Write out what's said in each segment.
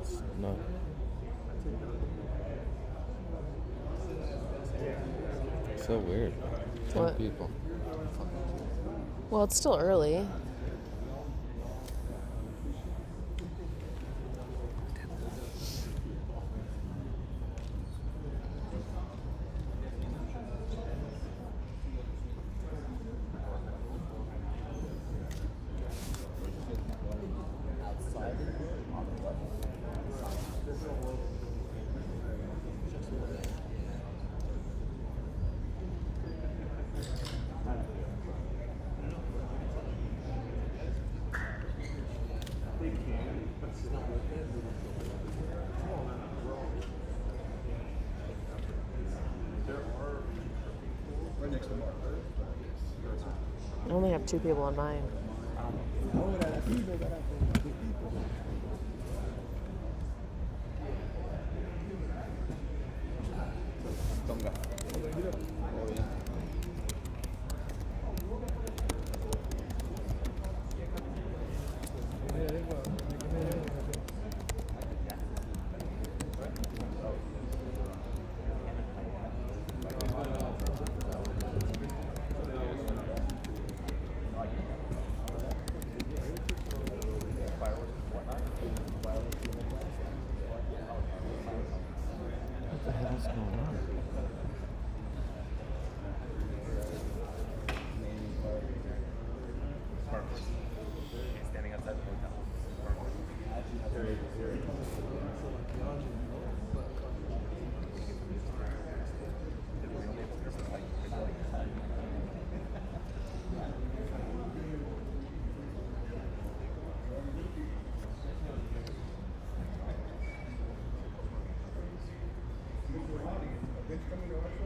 It's not. So weird. 10 What? people. Well, it's still early. I only have 2 people on mine. What the hell's going on? Standing outside the hotel.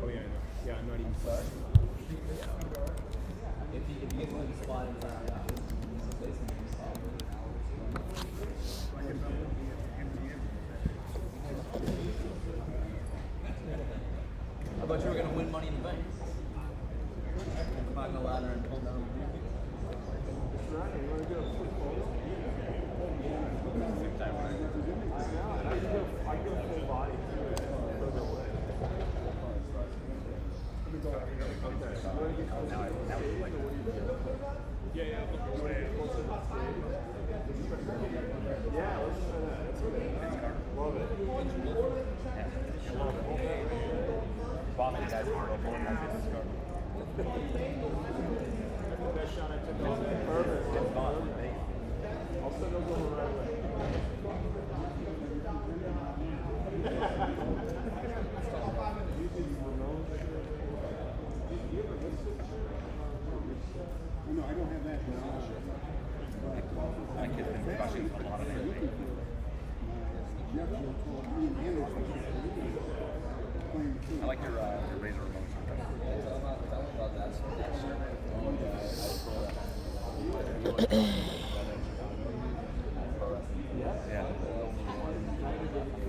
Oh yeah, yeah, I'm not even sorry. If you get to the spot in front of I thought you were gonna win Money in the Bank. Climb the ladder and pull down. Boston guys are real cool. No, I don't have that. My kid's been crushing a lot of it. I like your razor remote. Tell me about that. Yeah.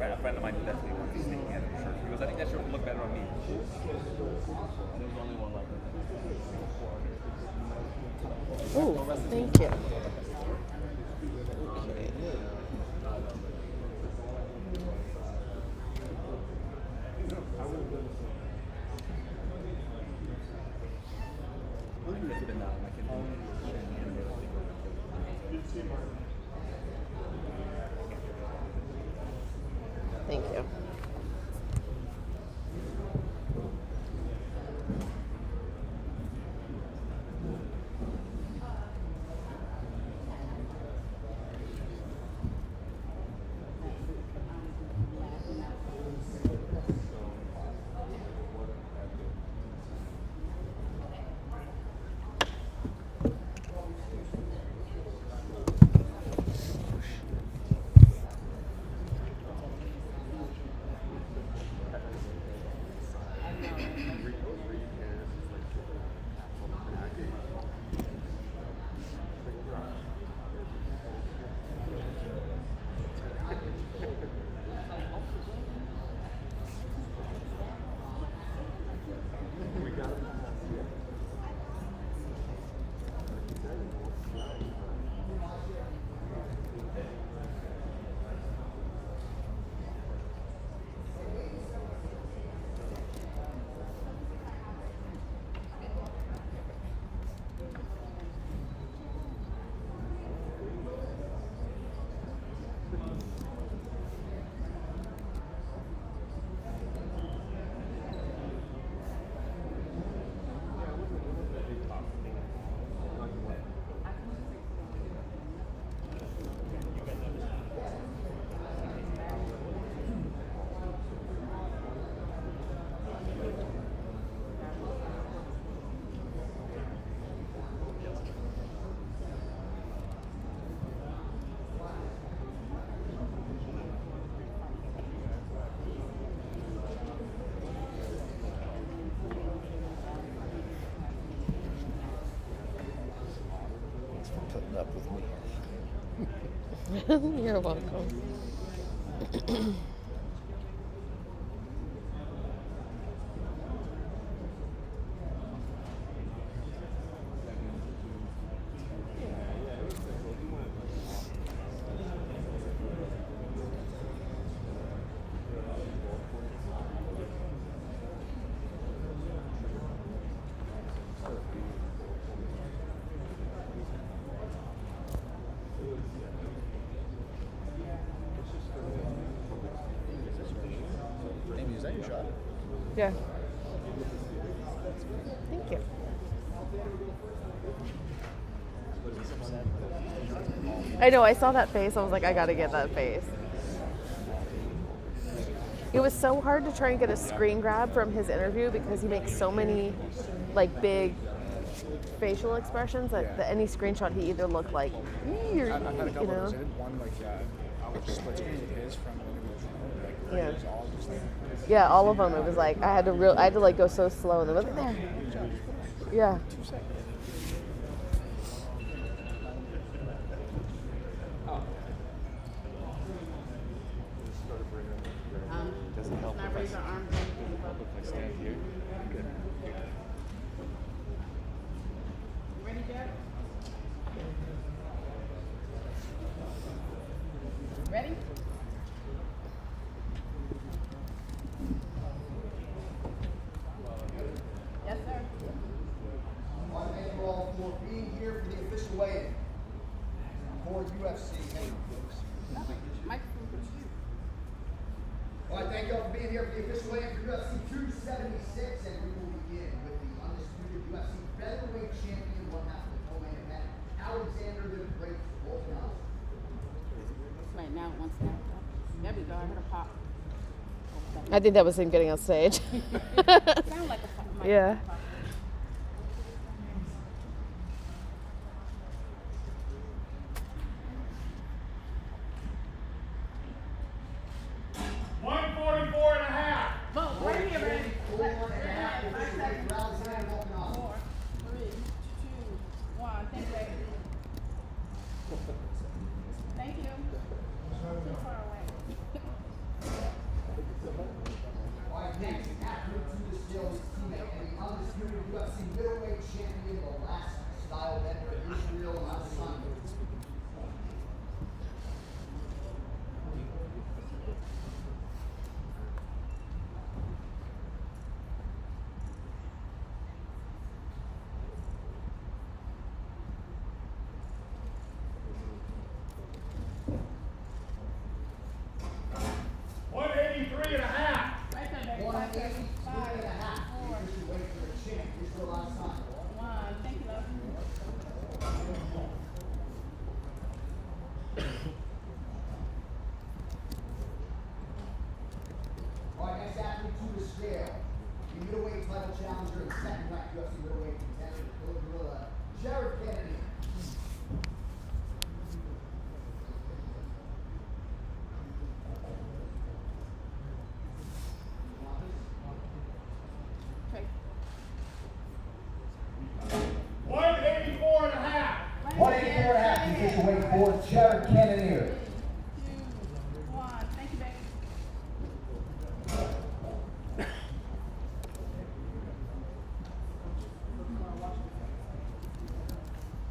A friend of mine definitely wants to sneak in a shirt. He goes, I think that shirt would look better on me. There's only one like that. Oh, thank you. Thank you. with me. You're welcome. Amy, is that your shot? Yeah. Thank you. I know, I saw that face. I was like, I gotta get that face. It was so hard to try and get a screen grab from his interview because he makes so many like big facial expressions that any screenshot he either looked like, or, I've had a couple you know. of those. I did one like split screen of his from when it was Yeah. it was all just like Yeah, all of them. It was like I had to like go so slow, and then look there. Yeah. 2 seconds. Doesn't help if I stand here. Good. Ready, Jeff? Ready? Yes, sir. I want to thank you all for being here for the official weigh-in for UFC. Microphone for you. I want to thank you all for being here for the official weigh-in for UFC 276, and we will begin with the undisputed UFC featherweight champion, one half of the co-main event, Alexander the Great Volkanovski. Right now, it wants that. There we go. I heard a pop. I think that was him getting on stage. Sound like a pop. Yeah. Boom, right here, ready? 4.5 official weight for Alexander Volkanovski. 4, 3, 2, 1. Thank you, baby. Thank you. Too far away. All right, next, after to the skills teammate and the undisputed UFC middleweight champion, the last style bender, Israel Adesanya. Right there, baby. 183 and a half. The official weight for the champ, Israel Adesanya. 1. Thank you, love. All right, next athlete to the scale. The middleweight title challenger and second ranked UFC middleweight contender, the Gorilla, Jared Cannonier. Okay. 184 and a half, the official weight for Jared Cannonier. 2, 1. Thank you, baby.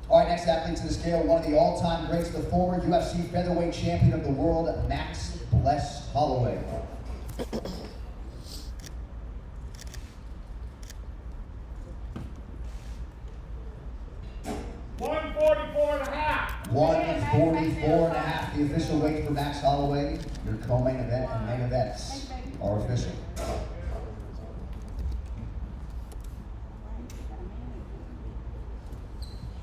All right, next athlete to the scale, one of the all-time greats, the former UFC featherweight champion of the world, Max Bless Holloway. 144 and a half, the official weight for Max Holloway. Your co-main event and main events are official.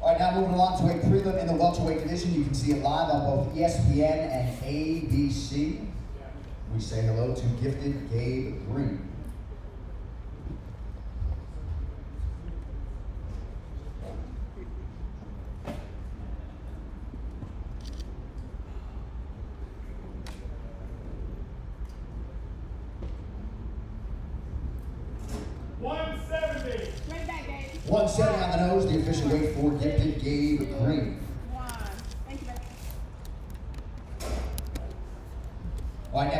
All right, now moving along to a prelim in the welterweight division. You can see it live on both ESPN and ABC. We say hello to gifted Gabe Green. Straight back, baby. 170 on the nose, the official weight for gifted Gabe Green. 1.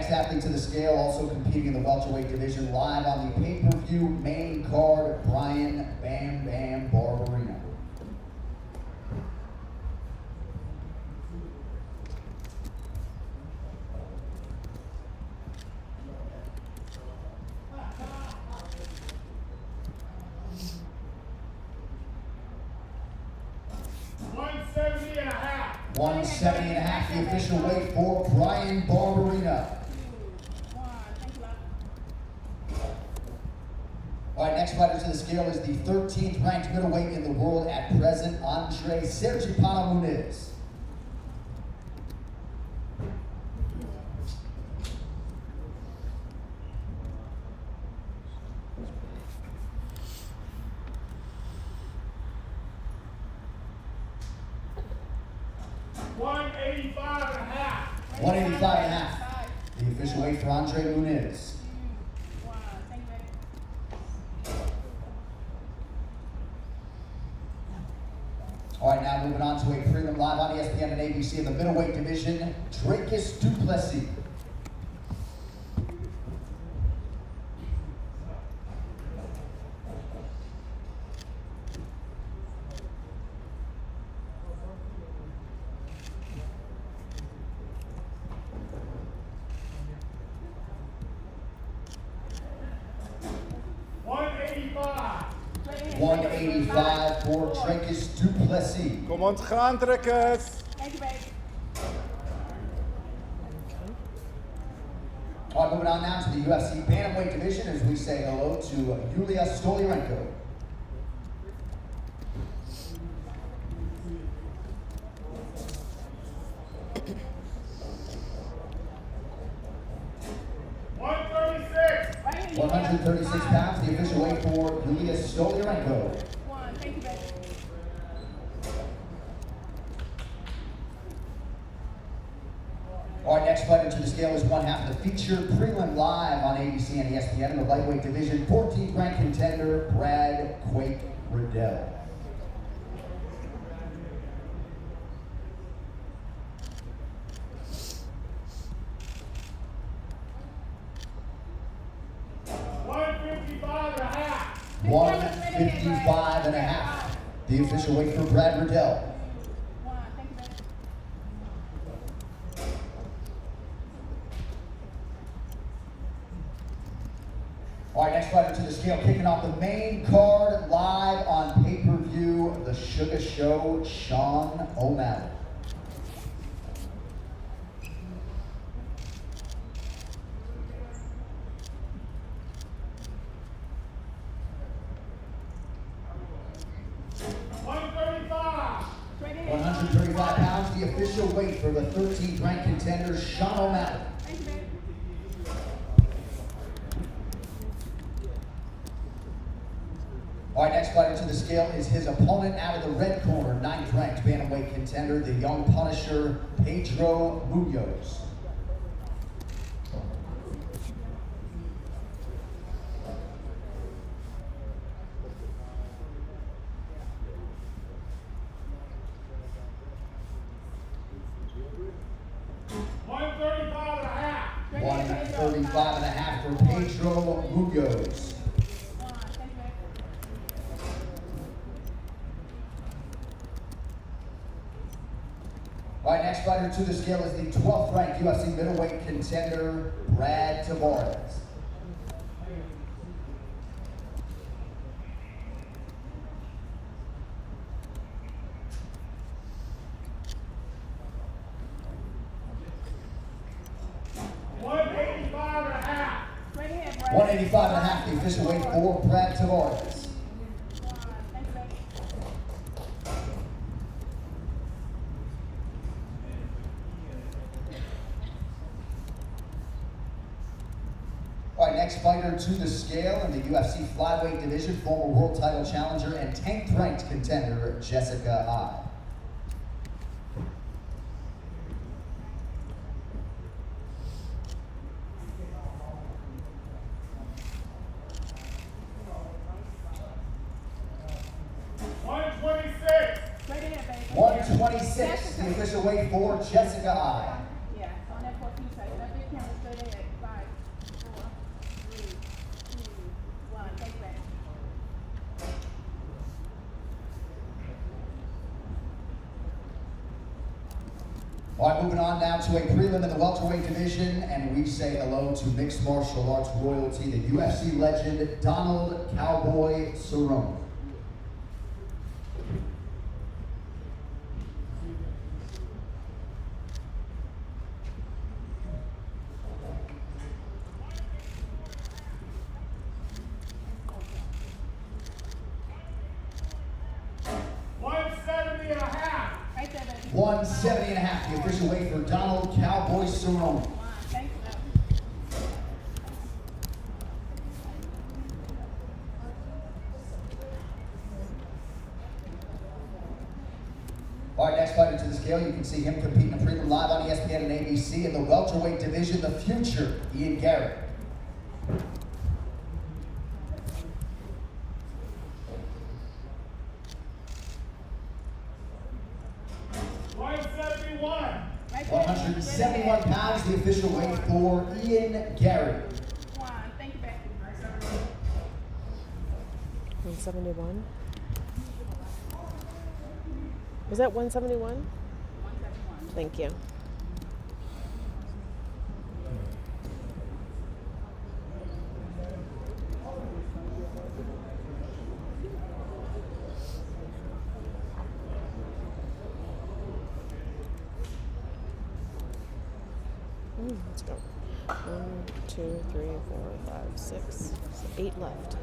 next athlete to the scale, also competing in the welterweight division, live on the pay-per-view main card, Brian Bam Bam Barberino. $170 and a half, the official weight for Brian Barberino. All right, next fighter to the scale is the 13th ranked middleweight in the world at present, Andre Sergipano Muniz. $185 and a half. The official weight for Andre Muniz. All right, now moving on to a prelim live on ESPN and ABC in the middleweight division, Dracus du Plessis. $185 for Dracus du Plessis. Kom ons gaan, Dracus. Thank you, baby. All right, moving on now to the UFC bantamweight division as we say hello to Yulia Stoliarenko. £136, the official weight for Yulia Stoliarenko. Thank you, baby. All right, next fighter to the scale is one half of the featured prelim live on ABC and ESPN in the lightweight division, 14th ranked contender Brad Quake Riddell. $155 and a half, the official weight for Brad Riddell. All right, next fighter to the scale, kicking off the main card live on pay-per-view, The Sugar Show, Sean O'Malley. £135, the official weight for the 13th ranked contender, Sean O'Malley. All right, next fighter to the scale is his opponent out of the red corner, 9th ranked bantamweight contender, the young Punisher, Pedro Munoz. $135 and a half for Pedro Munoz. All right, next fighter to the scale is the 12th ranked UFC middleweight contender, Brad Tavares. $185 and a half, the official weight for Brad Tavares. All right, next fighter to the scale in the UFC flyweight division, former world title challenger and 10th ranked contender, Jessica Eye. $126, the official weight for Jessica Eye. Yeah, on that 14 side. That big camera straight ahead. All right, moving on now to a prelim in the welterweight division, and we say hello to mixed martial arts royalty, the UFC legend Donald Cowboy Cerrone. Right there, baby. 170 and a half, the official weight for Donald Cowboy Cerrone. Thank you. All right, next fighter to the scale, you can see him competing in prelim live on ESPN and ABC in the welterweight division, the future, Ian Garrett. Right there. 171 pounds, the official weight for Ian Garrett. Thank you, baby. 171. Was that 171? 171. Thank you. Let's go. 1, 2, 3, 4, 5, 6. 8 left.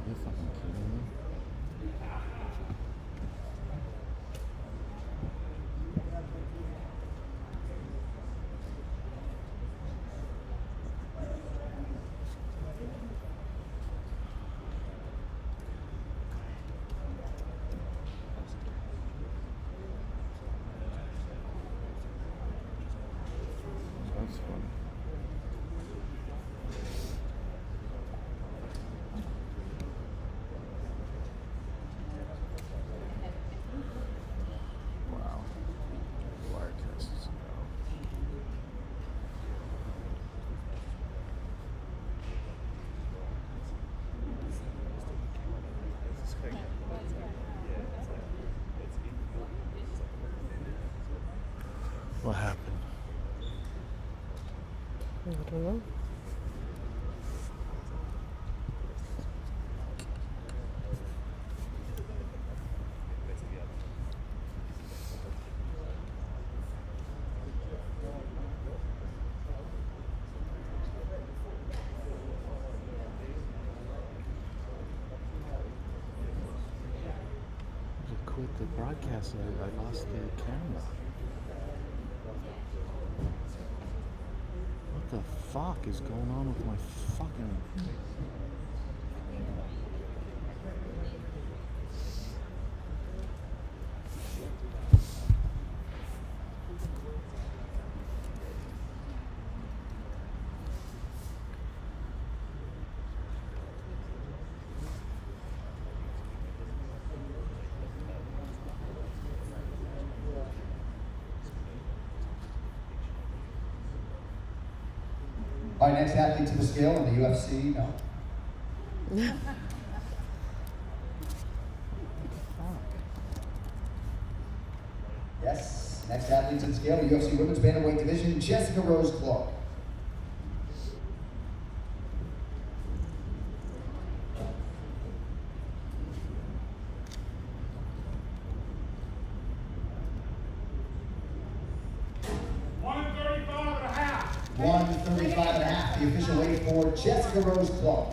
You're fucking kidding me. That's funny. Wow. Wire tests. What happened? I don't know. I quit the broadcast and I lost the camera. What the fuck is going on with my fucking... All right, next athlete to the scale in the UFC, no. Yes, next athlete to the scale in the UFC women's bantamweight division, Jessica Rose Clark. 135.5, the official weight for Jessica Rose Clark.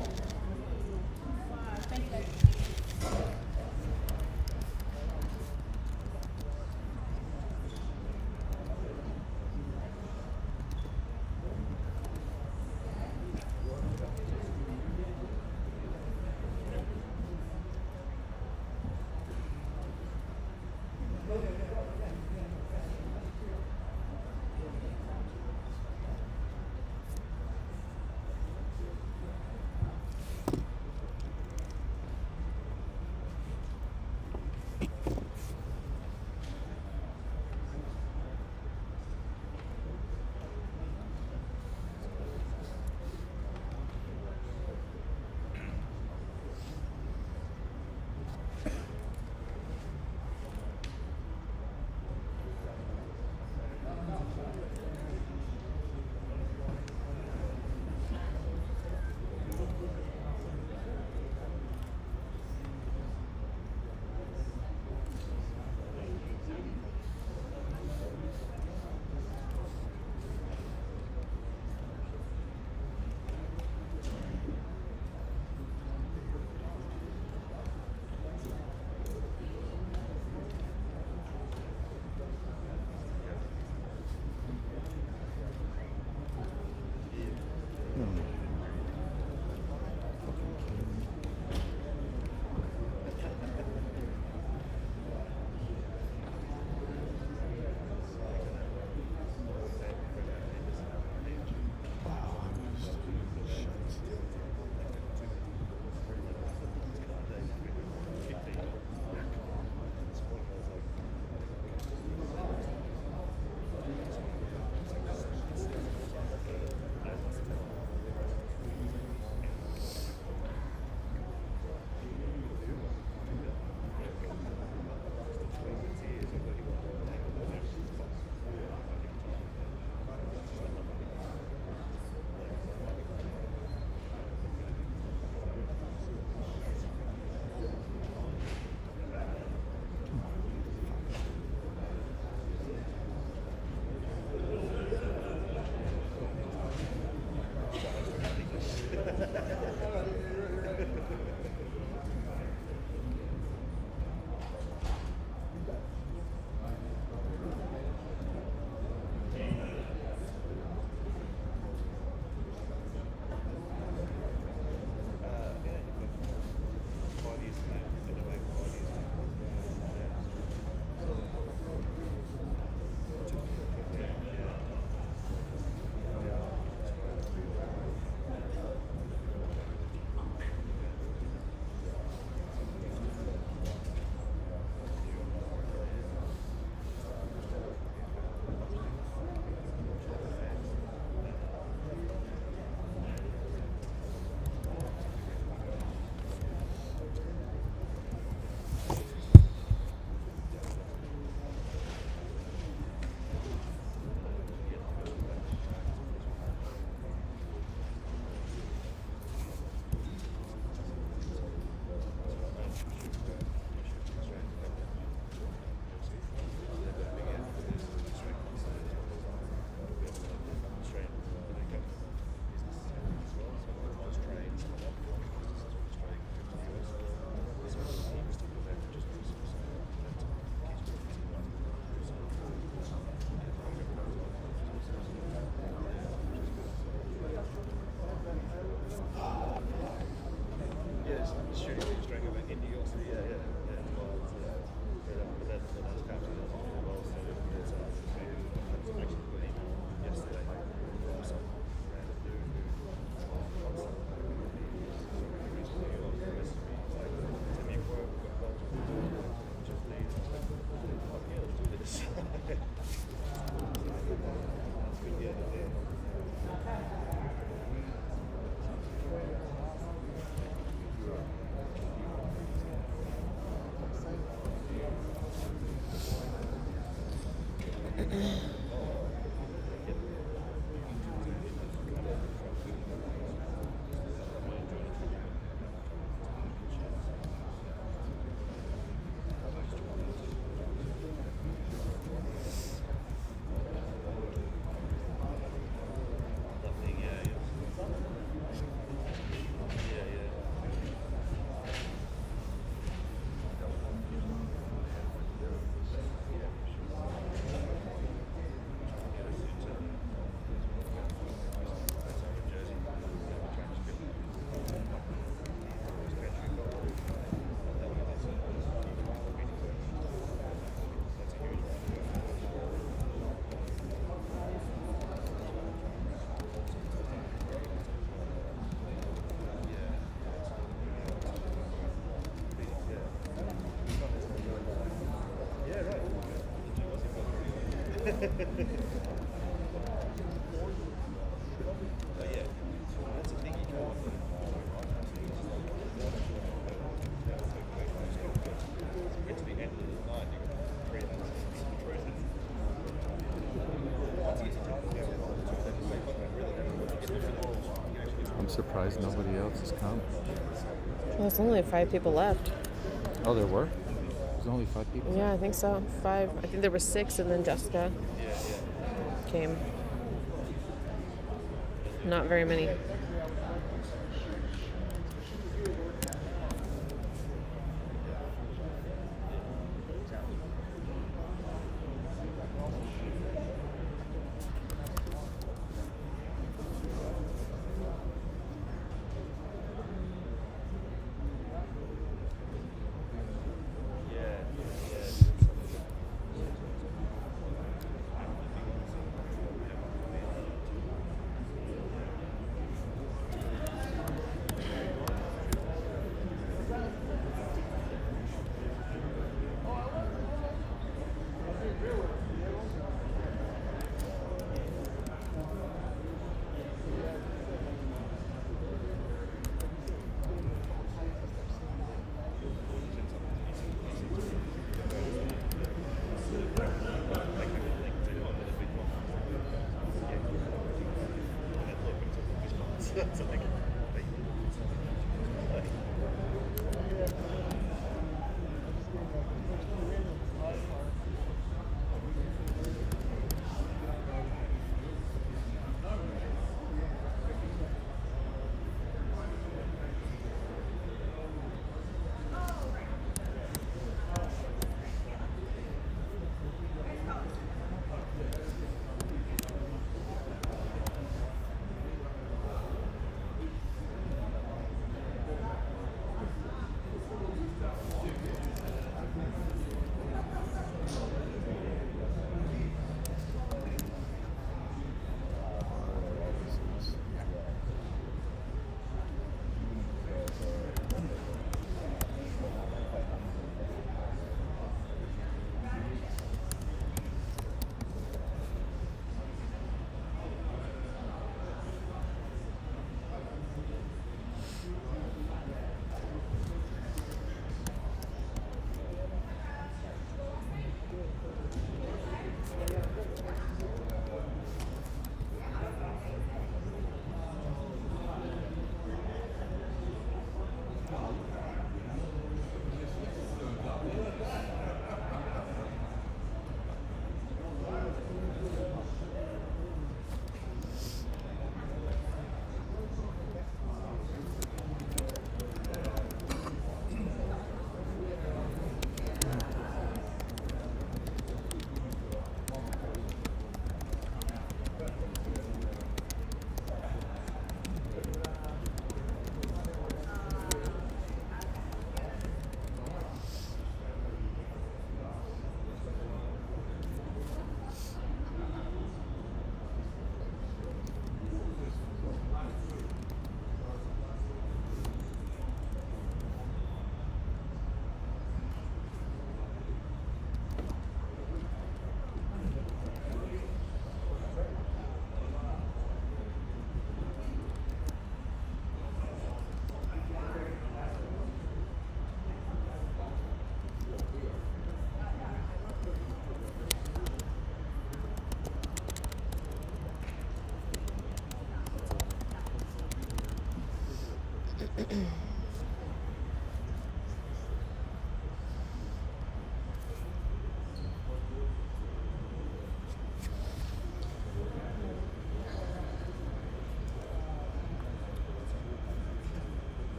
yeah, that's a biggie. Get to the end of the line, you can create that. I'm surprised nobody else has come. Well, there's only 5 people left. Oh, there were? There's only 5 people? Yeah, I think so. 5. I think there were 6, and then Jessica came. Not very many.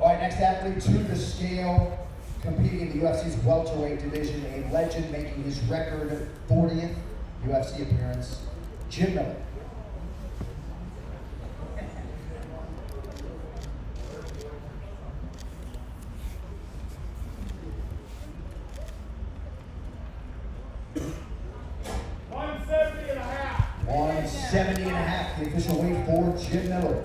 All right, next athlete to the scale, competing in the UFC's welterweight division, a legend making his record 40th UFC appearance, Jim Miller. $170 and a half, the official weight for Jim Miller.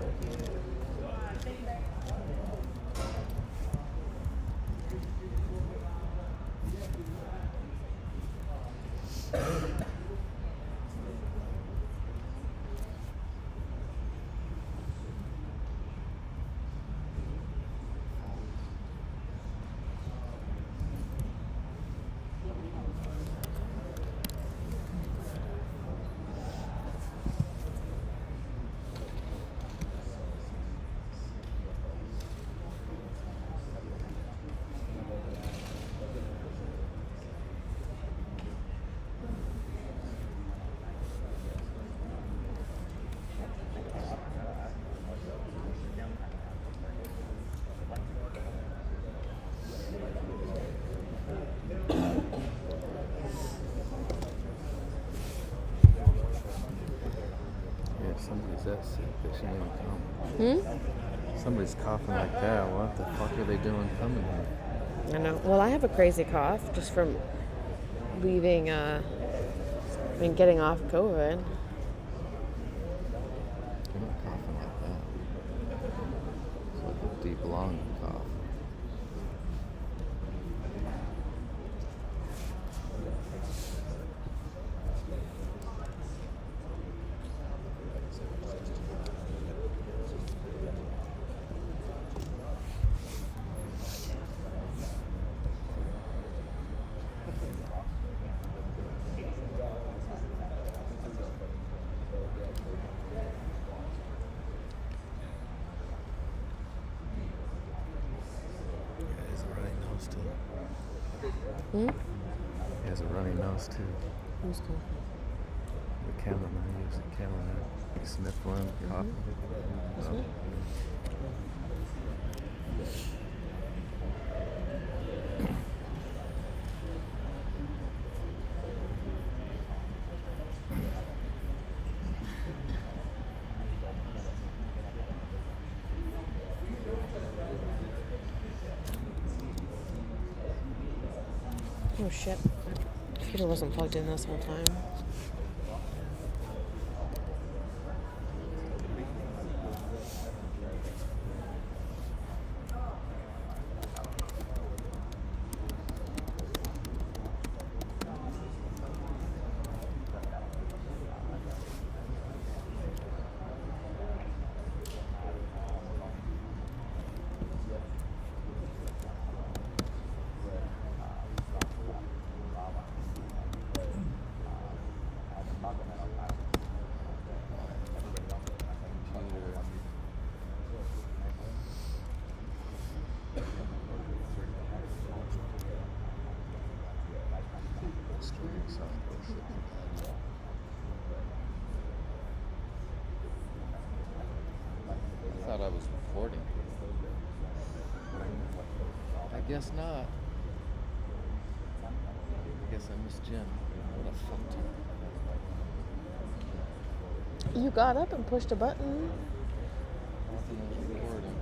Somebody's that sick, they shouldn't even come. Somebody's coughing like that. What the fuck are they doing coming here? I know. Well, I have a crazy cough just from leaving, getting off COVID. They're not coughing like that. It's like a deep lung cough. He has a runny nose too. Who's coughing? The cameraman, he was the cameraman. He sniffling, coughing. No. Oh shit. Computer wasn't plugged in this whole time. I thought I was recording. I guess not. I guess I missed Jim. What a fuck time. You got up and pushed a button. I was recording.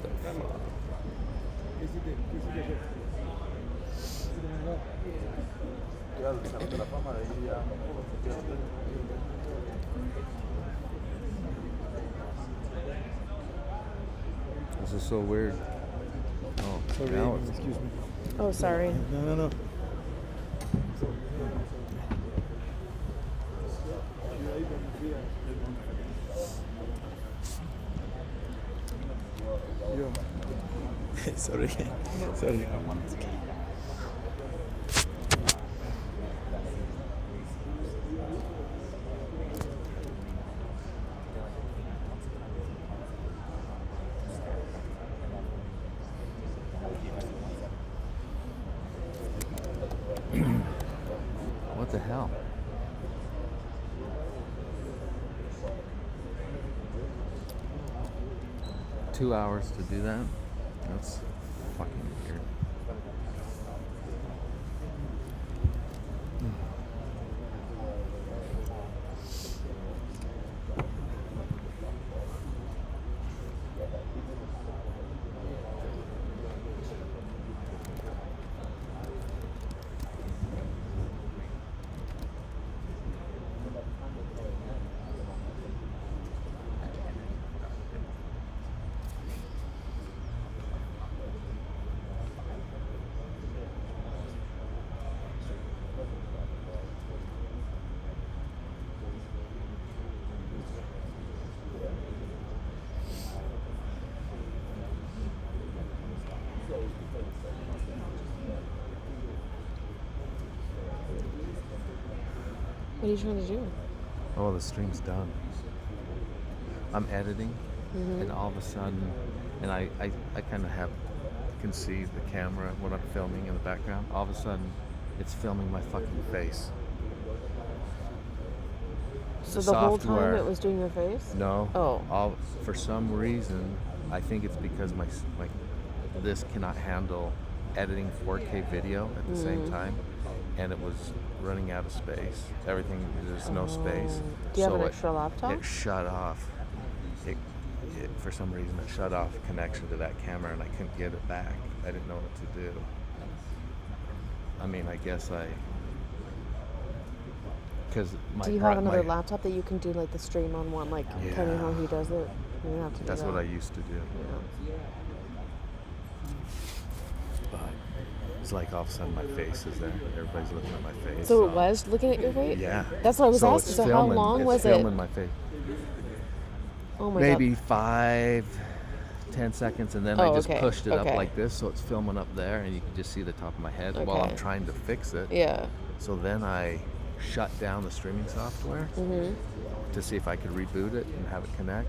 the fuck? This is so weird. Oh, now it's Excuse me. Oh, sorry. No. Yo. Sorry. Sorry. what the hell? Two hours to do that? That's fucking weird. What are you trying to do? Oh, the stream's done. I'm editing, and all of a sudden, and I kind of can see the camera when I'm filming in the background. All of a sudden, it's filming my fucking face. So the whole time it was doing your face? No. Oh. For some reason, I think it's because my this cannot handle editing 4K video at the same time, and it was running out of space. Everything, there's no space. Do you have So an extra laptop? It shut off. It for some reason it shut off connection to that camera, and I couldn't get it back. I didn't know what to do. I mean, I guess because do you have another laptop that you can do like the stream on one, like kind of how he does it? You don't have to do That's that. what I used to do. Yeah. But it's like all of a sudden my face is there. Everybody's looking at my face. So it was looking at your face? Yeah. That's what I was So asking. it's So how filming- long was it's it? filming my face. Oh my Maybe god. 5-10 seconds, and then I just okay, pushed it up okay. like this, so it's filming up there, and you can just see the top of my head while I'm Okay. trying to fix it. Yeah. So then I shut down the streaming software to see if I could reboot it and have it connect,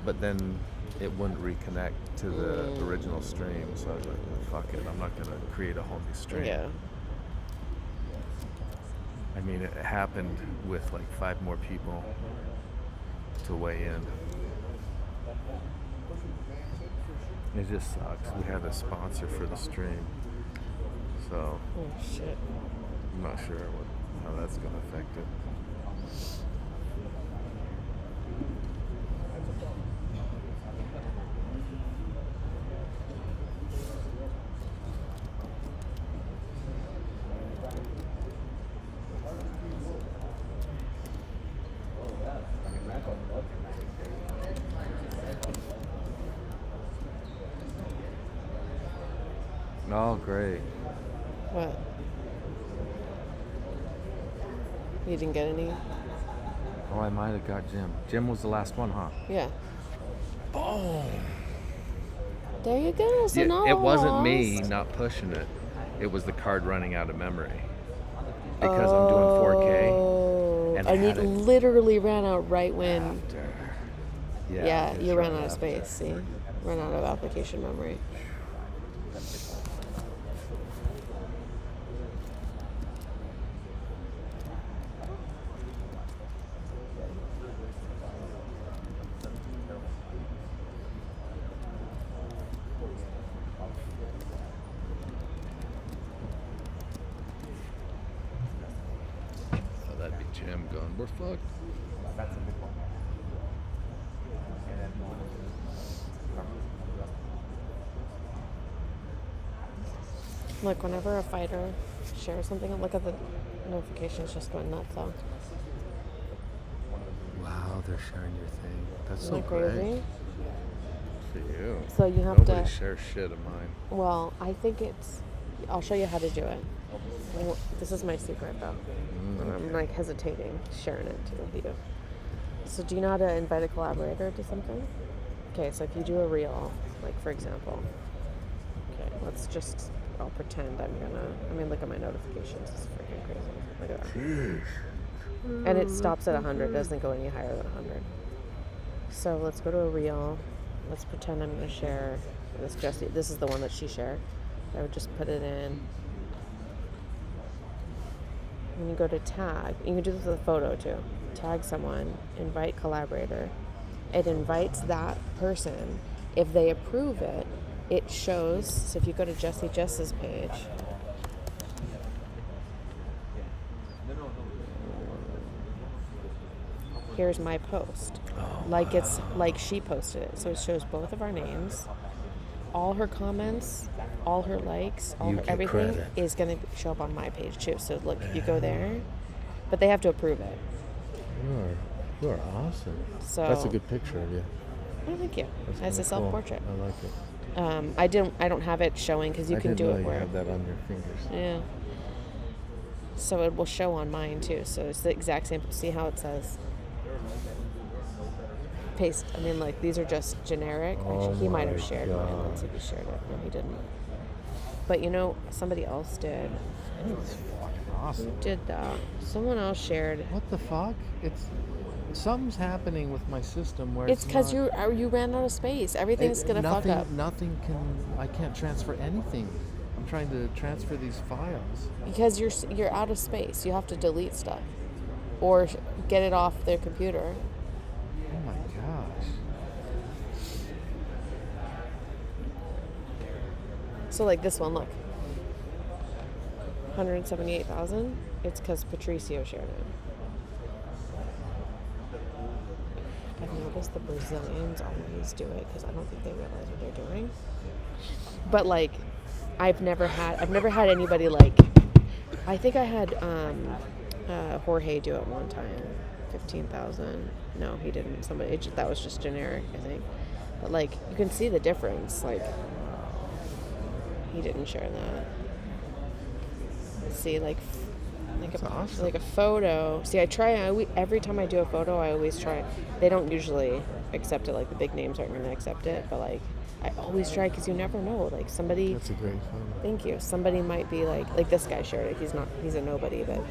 but then it wouldn't reconnect to the original stream. So I was like, well, fuck it, I'm not gonna create a whole new stream. Yeah. I mean, it happened with like 5 more people to weigh in. It just sucks. We had a sponsor for the stream, so Oh shit. I'm not sure how that's going to affect it. Oh, great. What? You didn't get any? Oh, I might have got Jim. Jim was the last one, huh? Yeah. Boom. There you go. So no It wasn't me loss. not pushing it. It was the card running out of memory. Because I'm doing 4K. Oh. And And had it it literally ran out right when. after. Yeah, it's you ran right out of after. space. See, ran out of application memory. Oh, that'd be Jim going, we're fucked. That's a big one. And then Look, whenever a fighter shares something, look at the notifications just going nuts though. Wow, they're sharing your thing. That's Isn't so that great. crazy? For you. So you have Nobody to. shares shit of mine. Well, I think it's. I'll show you how to do it. This is my secret though. And I'm like hesitating sharing it with you. So do you know how to invite a collaborator to something? Okay, so if you do a reel, like for example, okay, I'll pretend look at my notifications. It's freaking crazy. Look at that. And it stops at 100, doesn't go any higher than 100. So let's go to a reel. Let's pretend I'm going to share this Jessie. This is the one that she shared. I would just put it in. And you go to tag. You can do this with a photo too. Tag someone, invite collaborator. It invites that person. If they approve it, it shows. So if you go to Jessie Jess's page, here's my post. It's like she posted it. So it shows both of our names, all her comments, all her likes, everything credit. is going to show up on my page too. So look, if you go there, but they have to approve it. You are awesome. So That's a good picture of you. Oh, thank you. That's As a kinda cool. self-portrait. I like it. I don't have it showing because you I can didn't do know it you where. have that on your fingers. Yeah. So it will show on mine too. So it's the exact same. See how it says? Paste. These are just generic. Oh Actually, he might have my shared mine. God. Let's see if he shared it. No, he didn't. But somebody else did. That's fucking awesome. Did that. Someone else shared. What the fuck? Something's happening with my system where It's because not- you ran out of space. Everything's gonna fuck up. I can't transfer anything. I'm trying to transfer these files. Because you're out of space. You have to delete stuff, or get it off their computer. Oh my gosh. So like this one, look. 178,000. It's because Patricio shared it. I've noticed the Brazilians always do it because I don't think they realize what they're doing. But I've never had anybody I think I had Jorge do it one time. 15,000. No, he didn't. That was just generic, I think. But you can see the difference. He didn't share that. See, That's awesome. like a photo. See, every time I do a photo, I always try. They don't usually accept it. The big names aren't going to accept it, but I always try because you never know. Somebody. That's a great photo. Thank you. Somebody might be like this guy shared it. He's a nobody, but.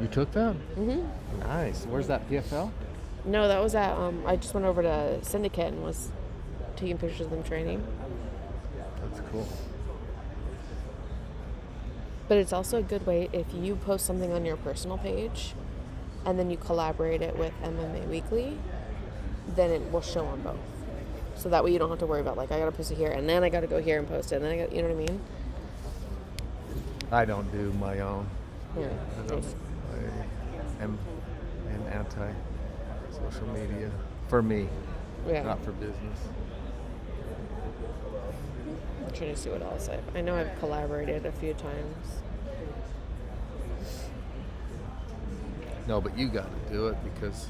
You took that? Mm-hmm. Nice. Where's that, PFL? No, that was at. I just went over to Syndicate and was taking pictures of them training. That's cool. But it's also a good way if you post something on your personal page and then you collaborate it with MMA Weekly, then it will show on both. So that way you don't have to worry about I gotta post it here and then I gotta go here and post it and then you know what I mean? I don't do my own. Yeah. I am anti-social media. For me, Yeah. not for business. I'm trying to see what else I know I've collaborated a few times. No, but you got to do it because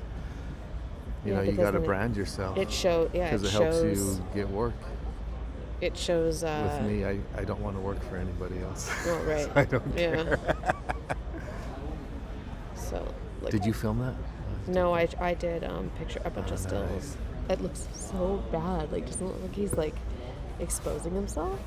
you Yeah, know you because got to then brand yourself. It shows, yeah, because it helps you get work. It shows. With me, I don't want to work for anybody else. Oh, right. So I don't care. So. Did you film that? No, I did picture a bunch of stills. It looks so bad. Doesn't it look like he's exposing himself?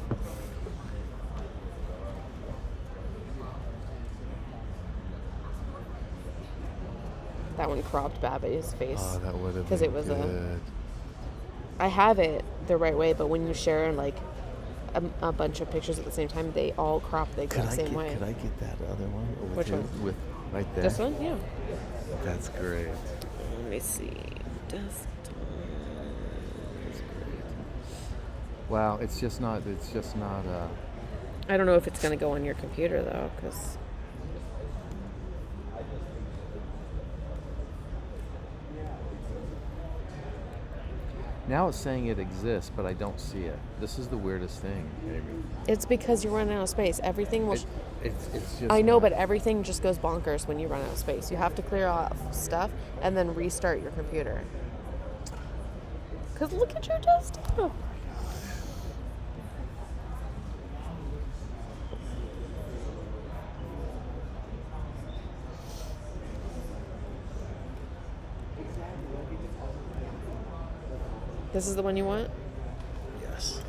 That one cropped Baba's face. Oh, that would have been because it was good. I have it the right way, but when you share a bunch of pictures at the same time, they all crop the exact same way. Could I get that other one? Which one? With right there. This one? Yeah. That's great. Let me see. Desktop. Wow, it's just not. I don't know if it's gonna go on your computer though, because. Now it's saying it exists, but I don't see it. This is the weirdest thing, Amy. It's because you're running out of space. Everything will. It's just. I know, but everything just goes bonkers when you run out of space. You have to clear off stuff and then restart your computer. Because look at your desktop. This is the one you want? Yes.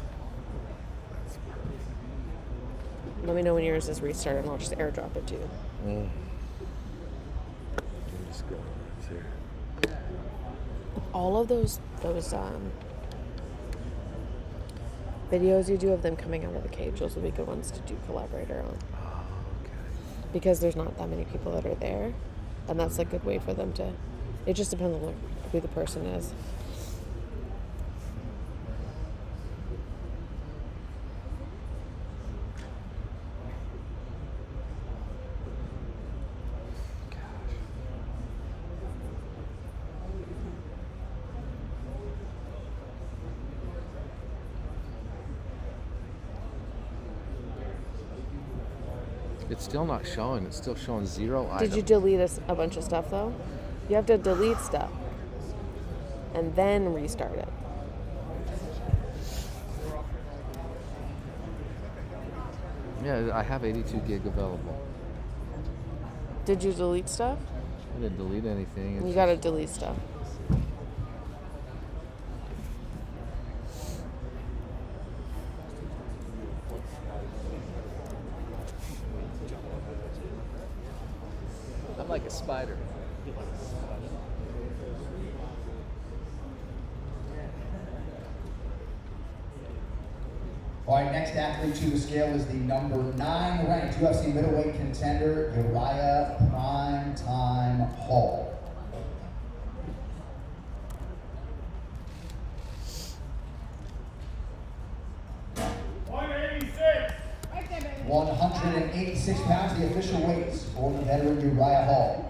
Let me know when yours is restarted and I'll just airdrop it to you. I'm just going here. All of those videos you do of them coming out of the cage, those will be good ones to do collaborator on. Oh, okay. Because there's not that many people that are there. And that's a good way for them to... It just depends on who the person is. It's still not showing. It's still showing 0 items. Did you delete a bunch of stuff, though? You have to delete stuff. And then restart it. Yeah, I have 82 gig available. Did you delete stuff? I didn't delete anything. It's You gotta delete stuff. I'm like a spider. All right, next athlete to the scale is the number 9 ranked UFC middleweight contender, Uriah Primetime Hall. Right there, baby. 186 pounds, the official weight for the veteran Uriah Hall.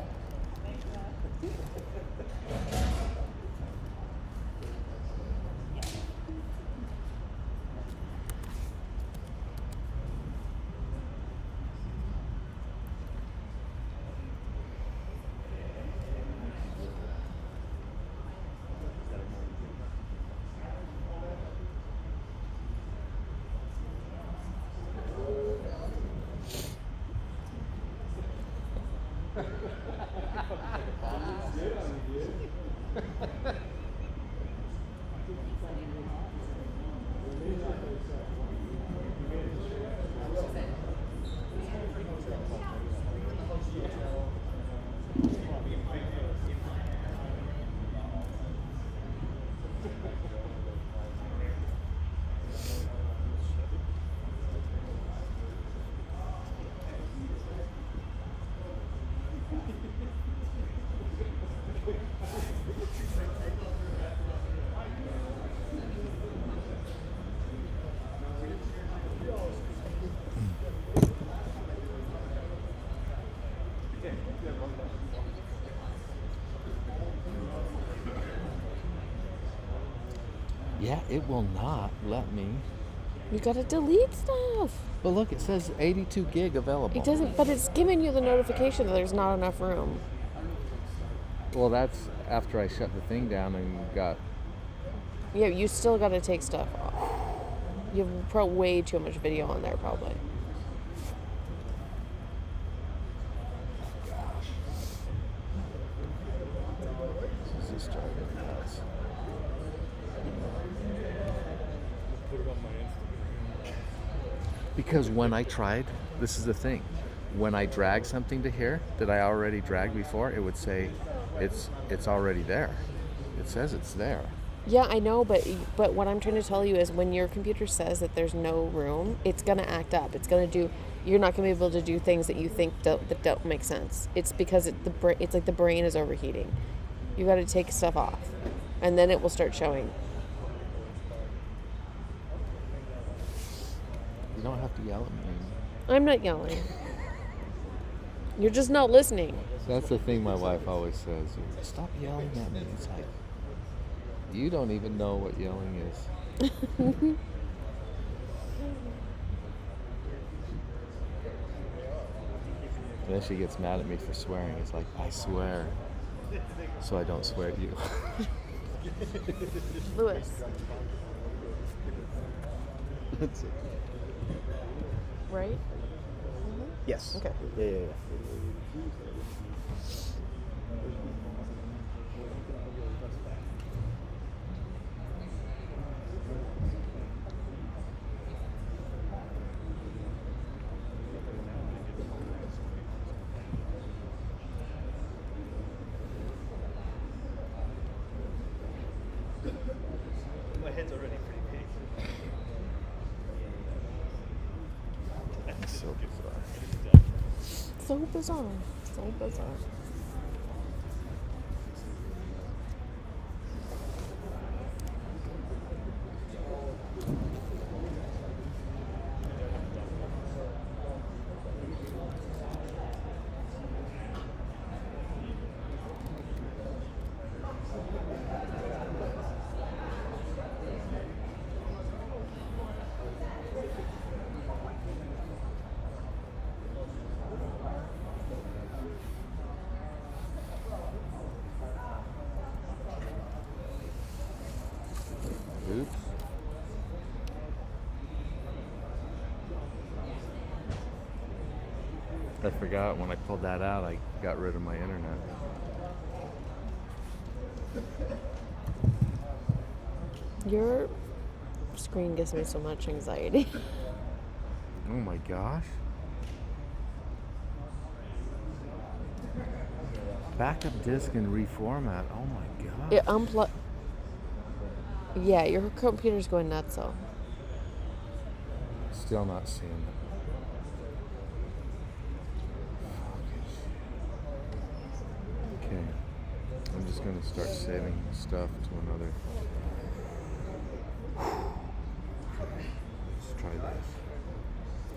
Yeah, it will not let me. You gotta delete stuff. But look, it says 82 gig available. It doesn't, but it's giving you the notification that there's not enough room. Well, that's after I shut the thing down and got. Yeah, you still gotta take stuff off. You have way too much video on there, probably. This is driving me nuts. Because when I tried, this is the thing. When I drag something to here that I already dragged before, it would say it's already there. It says it's there. Yeah, I know, but what I'm trying to tell you is when your computer says that there's no room, it's gonna act up. It's gonna do. You're not gonna be able to do things that you think that don't make sense. It's because it's like the brain is overheating. You got to take stuff off, and then it will start showing. You don't have to yell at me. I'm not yelling. You're just not listening. That's the thing my wife always says. Stop yelling at me. It's like, You don't even know what yelling is. Then she gets mad at me for swearing. It's like, I swear, so I don't swear at you. Lewis, That's it. right? Yes. Okay. Yeah. My head's already pretty big. It's so bizarre. So bizarre. So bizarre. Oops. I forgot when I pulled that out, I got rid of my internet. Your screen gives me so much anxiety. Oh my gosh. Backup disk and reformat. Oh my god. It unplug. Yeah, your computer's going nuts, though. Still not seeing it. Okay. I'm just gonna start saving stuff to another. Let's try this.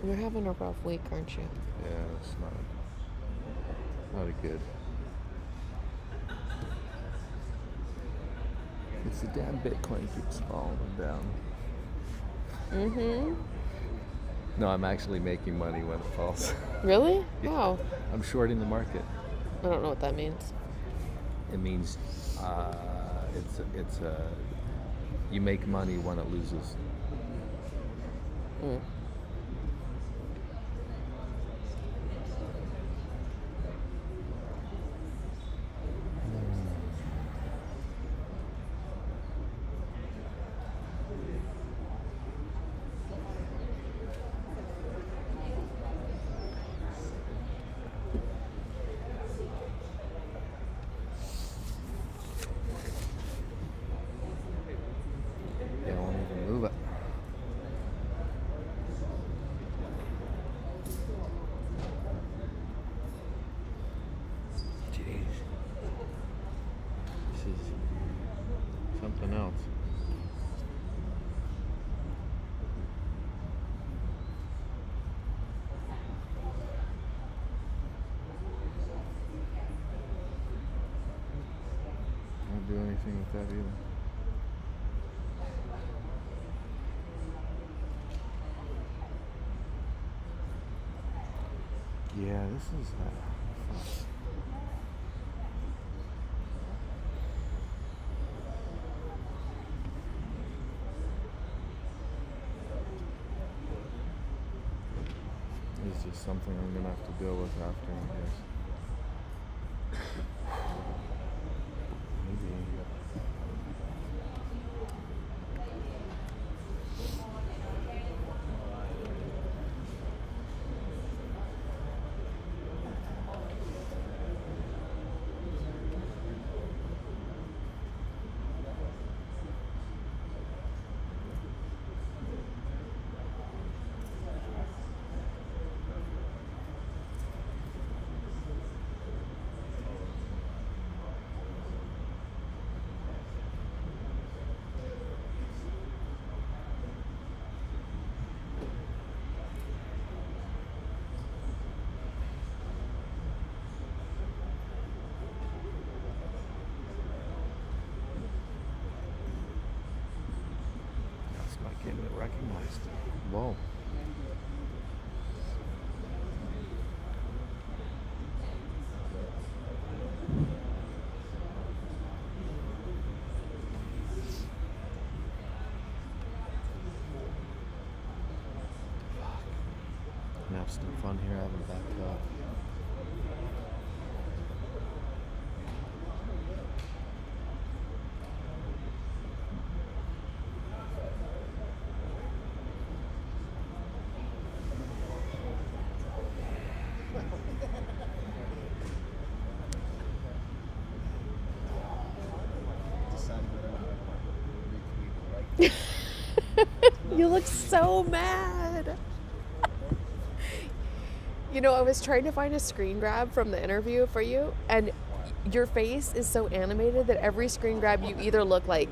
You're having a rough week, aren't you? Yeah, it's not a good. It's the damn Bitcoin keeps falling down. Mm-hmm. No, I'm actually making money when it falls. Really? Yeah. Wow. I'm shorting the market. I don't know what that means. It means it's you make money when it loses. Mm. Yeah, I won't even move it. Jeez. This is something else. Won't do anything with that either. Yeah, this is It's just something I'm gonna have to deal with after, I guess. Maybe. recognized. Whoa. Gonna have some fun here having a back up. You look so mad. You know, I was trying to find a screen grab from the interview for you, and your face is so animated that every screen grab you either look like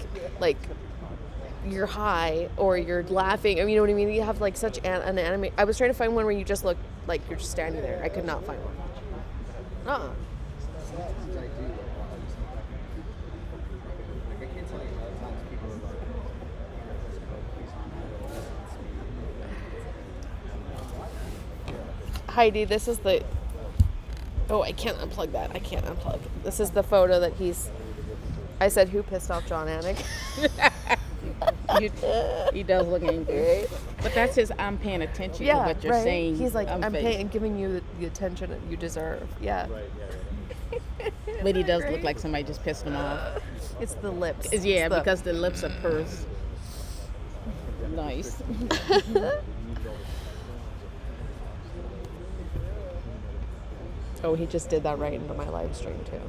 you're high or you're laughing. I mean, you know what I mean? You have like such an anime. I was trying to find one where you just look like you're just standing there. I could not find one. Sometimes I do. Like, I can't tell you how many times people are like, Heidi, this is the. Oh, I can't unplug that. I can't unplug. This is the photo that he's. I said, who pissed off John Anik? He does look angry. But that's his I'm paying attention to what you're saying. He's like, I'm face. giving you the attention that you deserve. Yeah. But he does look like somebody just pissed him off. It's the lips. Yeah, It's the- because the lips are pursed. Nice. Oh, he just did that right into my live stream too.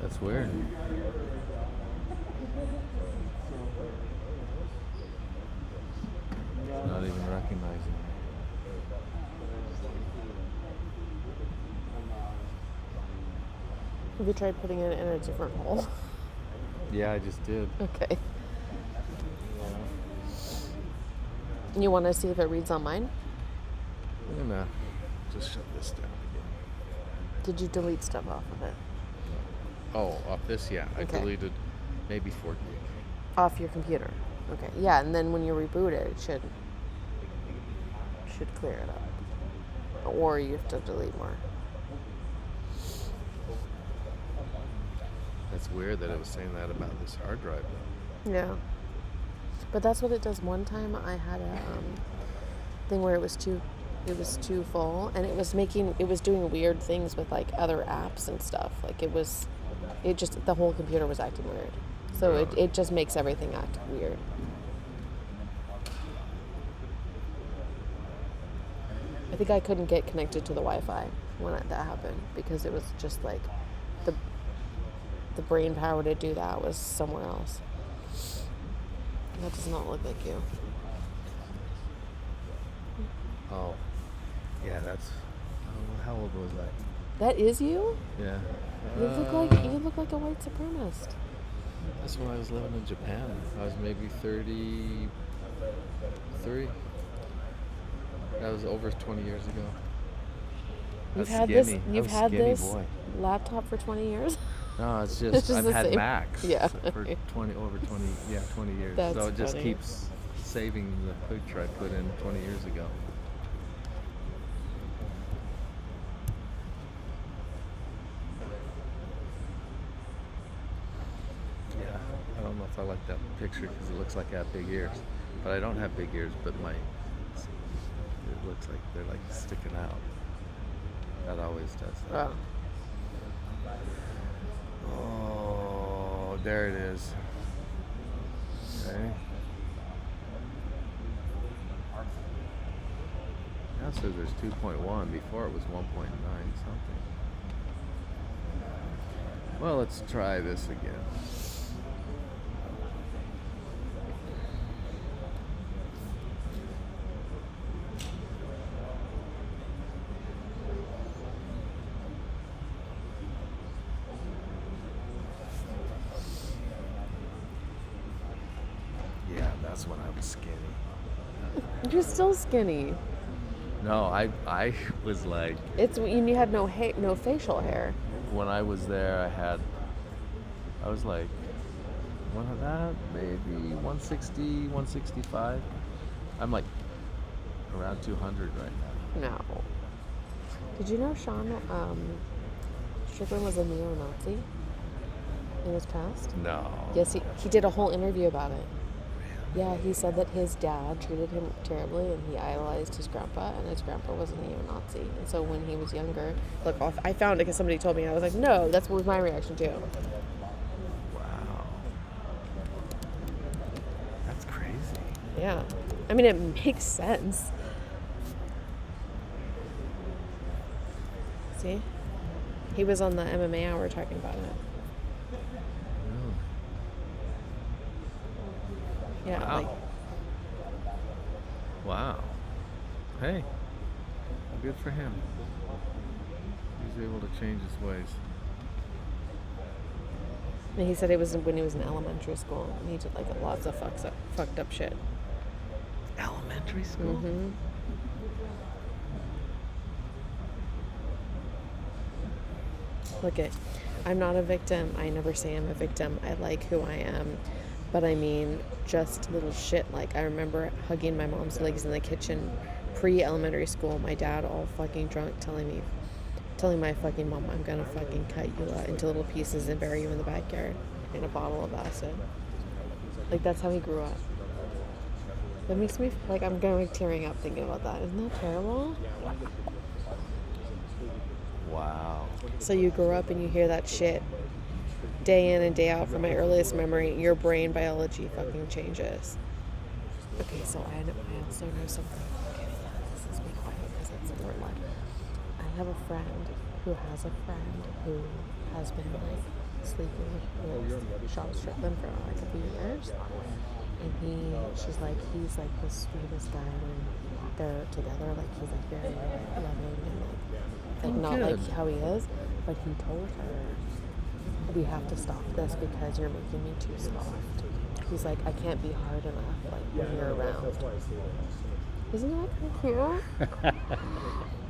That's weird. It's not even recognizing me. Have you tried putting it in a different hole? Yeah, I just did. Okay. You want to see if it reads on mine? I'm gonna just shut this down again. Did you delete stuff off of it? Oh, off this, yeah. I Okay. deleted maybe 4 gig. Off your computer. Okay. Yeah, and then when you reboot it, it should clear it up. Or you have to delete more. That's weird that it was saying that about this hard drive. Yeah. But that's what it does. One time I had a thing where it was too full, and it was doing weird things with like other apps and stuff. Like the whole computer was acting weird. So it just makes everything act weird. I think I couldn't get connected to the Wi-Fi when that happened because it was just like the brain power to do that was somewhere else. That does not look like you. Oh, yeah, that's. Oh, how old was I? That is you? Yeah. You look like a white supremacist. That's when I was living in Japan. I was maybe 33. That was over 20 years ago. You've I was had skinny. you've I was had skinny this boy. laptop for 20 years? No, it's It's just just I've the had same. Macs Yeah. for 20 years. That's so it just funny. keeps saving the picture I put in 20 years ago. Yeah, I don't know if I like that picture because it looks like I have big ears, but I don't have big ears. But it looks like they're like sticking out. That always does that. Oh. Oh, there it is. Okay. Now it says there's 2.1. Before it was 1.9 something. Well, let's try this again. Yeah, that's when I was skinny. You're still skinny. No, I was like, You had no facial hair. when I was there, I was like, one of that, maybe 160, 165. I'm like around 200 right now. No. Did you know Sean Strickland was a neo-Nazi in his past? No. Yes, he did a whole interview about it. Yeah, he said that his dad treated him terribly and he idolized his grandpa, and his grandpa was a neo-Nazi. And so when he was younger, look, I found it because somebody told me, I was like, no, that's what was my reaction too. Wow. That's crazy. Yeah. I mean, it makes sense. See? He was on the MMA Hour talking about it. Yeah, Wow. like, Wow. Hey. Good for him. he's able to change his ways. And he said it was when he was in elementary school and he did like lots of fucked up shit. Elementary school? Mm-hmm. Look it. I'm not a victim. I never say I'm a victim. I like who I am. But I mean, just little shit. Like, I remember hugging my mom's legs in the kitchen pre-elementary school. My dad all fucking drunk telling my fucking mom, I'm gonna fucking cut you into little pieces and bury you in the backyard in a bottle of acid. Like, that's how he grew up. That makes me, like, I'm going tearing up thinking about that. Isn't that terrible? Wow. So you grow up and you hear that shit day in and day out from my earliest memory. Your brain biology fucking changes. Okay, so I also know something. Okay, this is be quiet because it's a word line. I have a friend who has a friend who has been like sleeping with Sean Strickland for like a few years. And she's like, he's like the sweetest guy when they're together. Like, he's like very loving and like not good. like how he is. But he told her, we have to stop this because you're making me too soft. He's like, I can't be hard enough like when you're around. Isn't that kind of cute?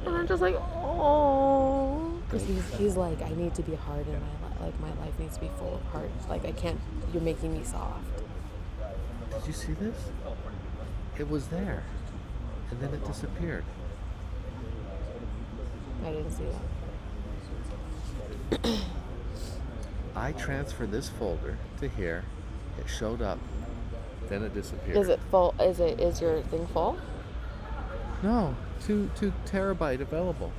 And I'm just like, oh, because he's like, I need to be hard in my life. Like, my life needs to be full of heart. Like, I can't. You're making me soft. Did you see this? It was there, and then it disappeared. I didn't see that. I transferred this folder to here. It showed up, then it disappeared. Is it full? Is your thing full? No, 2 terabyte available.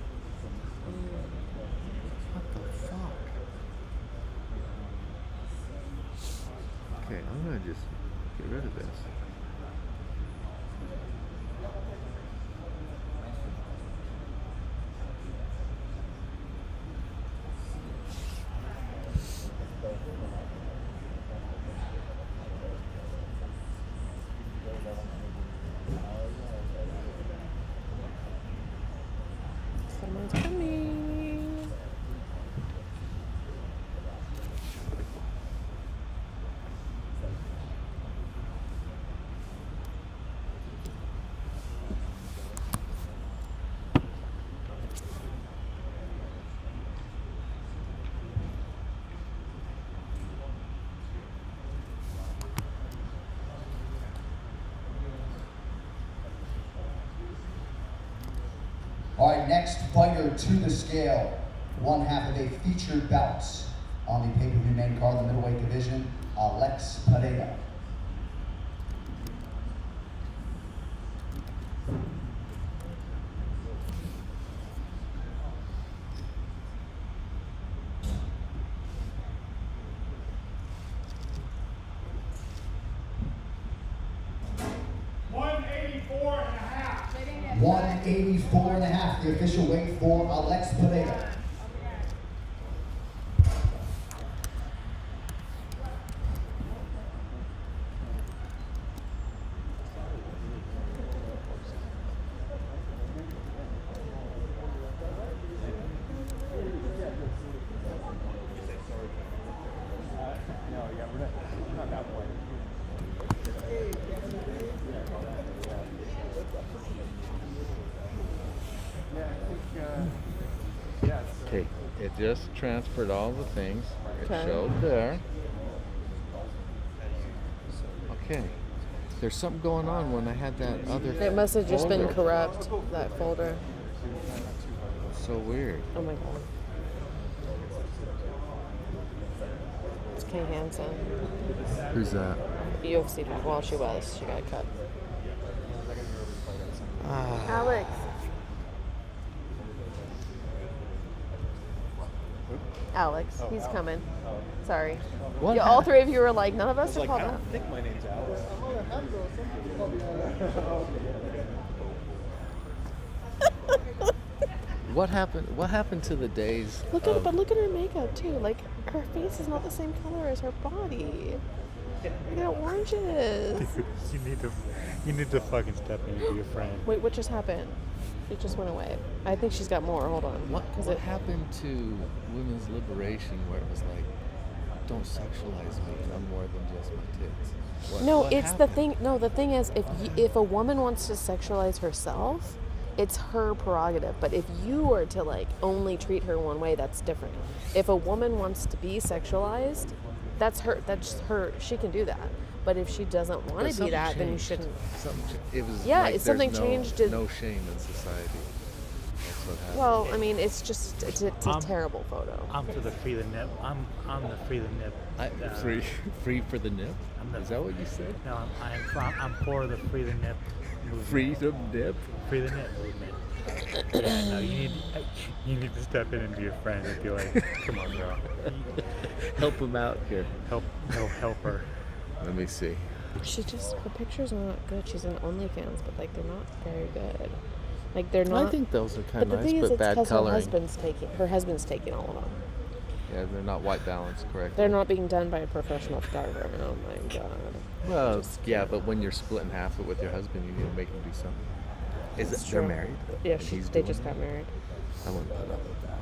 What the fuck? Okay, I'm gonna just get rid of this. Someone's coming. All right, next fighter to the scale, one half of a featured bout on the pay-per-view main card, the middleweight division, Alex Pereira. Waiting at 184 and a half, the official weight for Alex Pereira. Okay, it just transferred all the things. It Okay. showed there. Okay. There's something going on when I had that other It must have just been folder. corrupt, that folder. So weird. Oh my god. It's Kay Hansen. Who's that? UFC. Well, she was. She got cut. Ah, Alex. Alex, he's coming. Sorry. what? Yeah, all three of you were like, none of us are called I that. don't think my name's Alex. What happened? What happened to the days? Look at, but look at her makeup too. Like, her face is not the same color as her body. Look at how orange it is. You need to fucking step in and be a friend. Wait, what just happened? It just went away. I think she's got more. Hold on. What 'Cause what happened to women's liberation where it was like, don't sexualize me, I'm more than just my tits? What it's happened? the thing. No, the thing is, if a woman wants to sexualize herself, it's her prerogative. But if you were to like only treat her one way, that's different. If a woman wants to be sexualized, that's her. That's her. She can do that. But if she doesn't want But to be something that, then you changed. shouldn't. It was Yeah, like it's something there's changed. No shame in society. That's what happened. Well, I mean, it's just it's a terrible photo. I'm for the free the nip. I'm the free the nip. Free for the nip? Is that what you said? No, I'm for the free the nip movement. Freedom nip? Free the nip movement. Yeah, no, you need to step in and be a friend and be like, come on, girl, Help him out here. help her. Let me see. Her pictures are not good. She's in OnlyFans, but like they're not very good. Like they're not. I think those are But kind the of thing nice, is, but it's bad because coloring. her husband's taking all of them. Yeah, they're not white balanced correctly. They're not being done by a professional photographer. Oh my god. Well, yeah, but when you're splitting half it with your husband, you need to make him do something. It's They're true. married? Yeah, And he's they doing just it? got married. I wouldn't put up with that.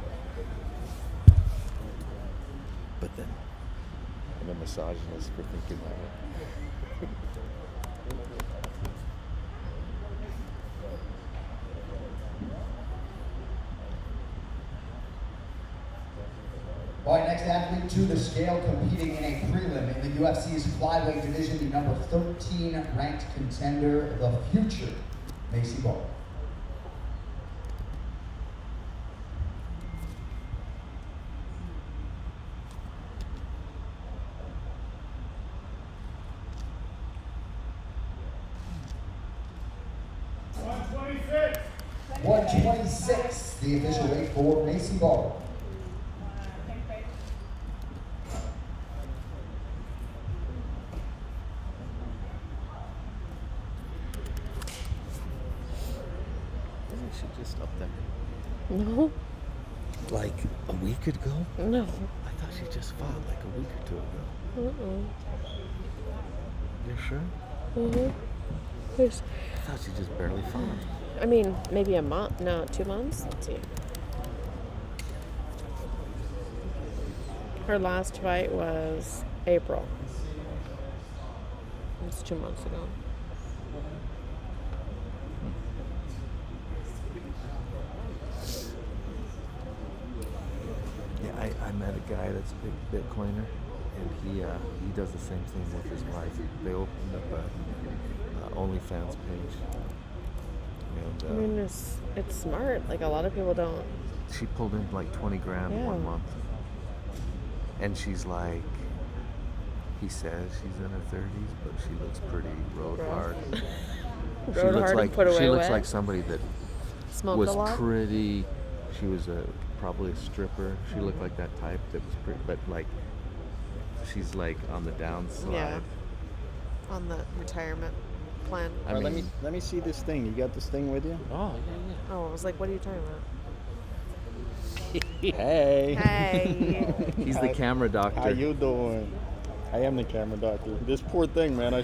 But then, I'm a misogynist for thinking that. All right, next athlete to the scale competing in a prelim in the UFC's flyweight division, the number 13 ranked contender, the future, Macy Ball. .126, the official weight for Macy Ball. Isn't she just up there? No, Like a week ago? no. I thought she just fought like a week or two ago. You're sure? There's, I thought she just barely fought. I mean, maybe a month. No, 2 months. Let's see. Her last fight was April. It was 2 months ago. Yeah, I met a guy that's a big Bitcoiner, and he does the same thing with his wife. They opened up a OnlyFans page, and I mean, it's smart. Like a lot of people don't. she pulled in like 20 grand Yeah. 1 month, and she's like, he says she's in her 30s, but she looks pretty road Rough. hard. She Road looks hard and like put away she looks wet. like somebody that Smoked was a lot. pretty. She was probably a stripper. She looked like that type that was pretty, but like she's like on the downside. Yeah. On the retirement plan. I All right, mean, let me see this thing. You got this thing with you? oh yeah, Oh, I was like, what are you talking about? Hey. Hey. yeah. He's the camera doctor. How you doing? I am the camera doctor. This poor thing, man. I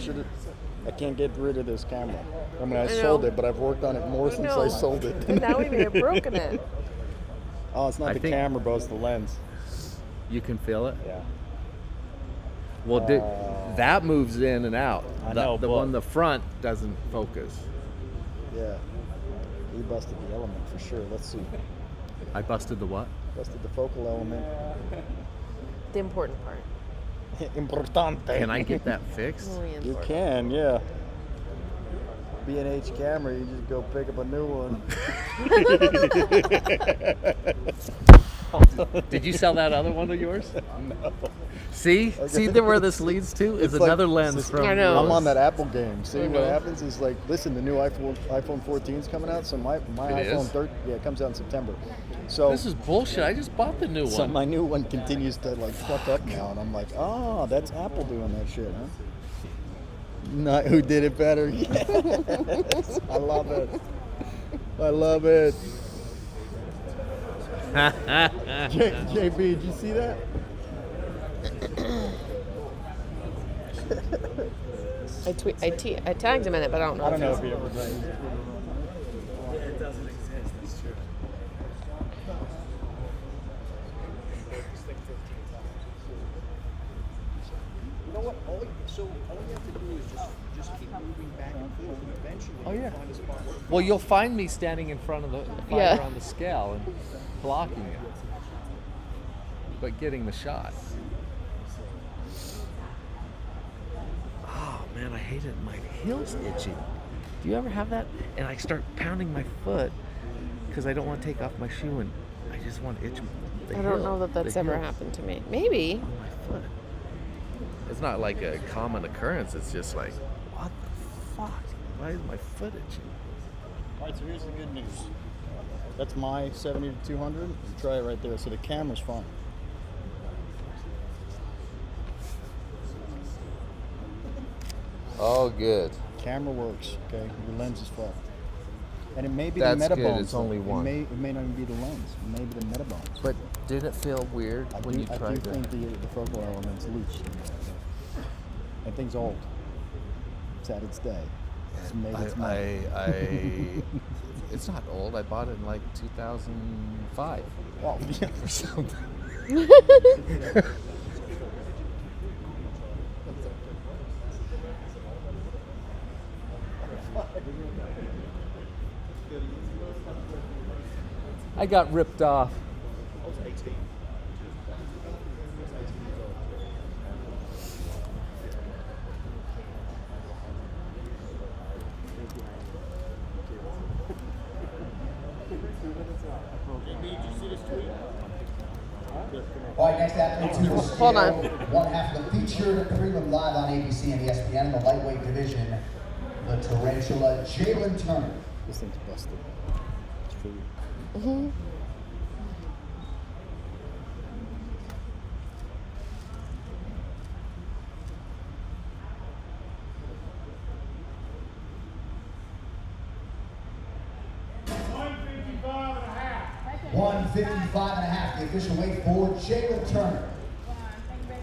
can't get rid of this camera. I mean, I I sold know. it, but I've worked on it more since know. I sold it. And now we may have broken it. Oh, it's not I the think- camera, bro. It's the lens. You can feel it. Yeah. Well, that moves in and out. I the know, the but- one the front doesn't focus. Yeah. We busted the element for sure. Let's see. I busted the what? Busted the focal element. The important part. Importante. Can I get that fixed? Really You important. can, yeah. B&H camera, you just go pick up a new one. Did you sell that other one of yours? No. See where this leads to is It's like- another lens from. I know. I'm on that Apple game. See I what know. happens is like, listen, the new iPhone 14 is coming out, so my It iPhone is? 13, yeah, it comes out in September. So This is bullshit. I just bought the new so one. my new one continues to like fuck up now, and I'm like, oh, that's Apple doing that shit, huh? Not who did it better. Yes. I love it. I love it. JB, did you see that? I tagged him in it, but I don't know. I don't know if if he ever does. So all you have to do is just keep moving back and forth, and eventually Oh, yeah. you'll find a spot where Well, you'll find me standing in front of the fighter Yeah. on the scale and blocking it, but getting the shot. Oh man, I hate it. My heel's itching. Do you ever have that? And I start pounding my foot because I don't want to take off my shoe, and I just want to itch the I don't heel, know that that's the ever heel happened to me. Maybe. on my foot. It's not like a common occurrence. It's just like, what the fuck? Why is my foot itching? All right, so here's the good news. That's my 70 to 200. You try it right there. So the camera's fine. Oh, good. Camera works, okay? Your lens is fucked. And it may be That's the meta good, bones. it's only one. It may not even be the lens. It may be the meta bones. But did it feel weird when you I tried do to? think the focal element's loose. That thing's old. It's at its day. It's made its money. It's not old. I bought it in like 2005 Well, yeah. or something. I got ripped off. All right, next athlete to the scale. Hold on. One half of the featured prelim live on ABC and ESPN in the lightweight division, the Tarantula, Jalen Turner. This thing's busted. It's for you. Mm-hmm. Right there. 155 and a half, the official weight for Jalen Turner. Come on, take it back.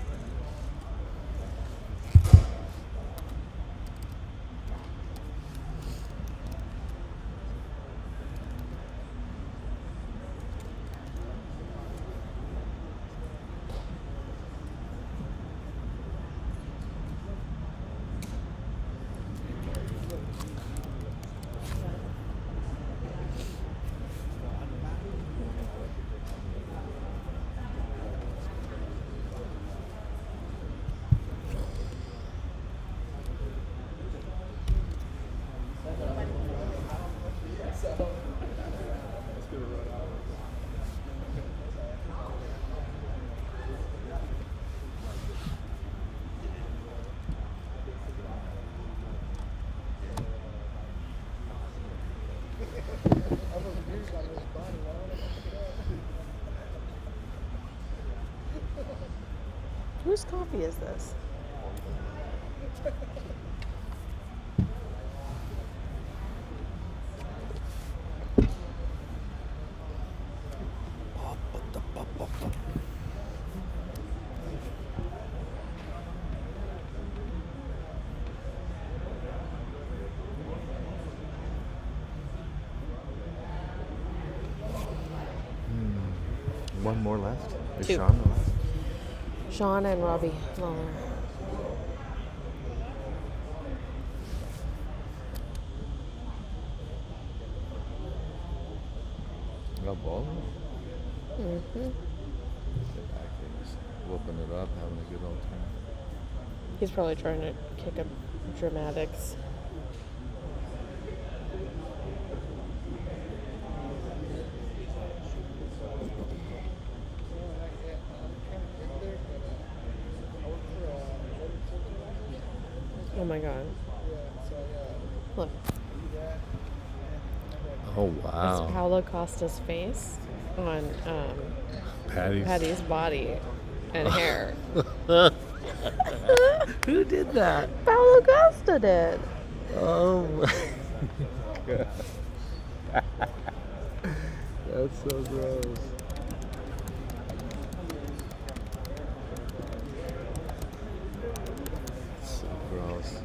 Whose coffee is this? One more left. Is Two. Sean the last? Sean and Robbie Lawler. No ball. Mm-hmm. Whooping it up, having a good old time. He's probably trying to kick a dramatics. Oh my god. Look, Oh it's wow. Paulo Costa's face on Patty's body and hair. Who did that? Paulo Costa did. Oh my god. That's so gross. So gross.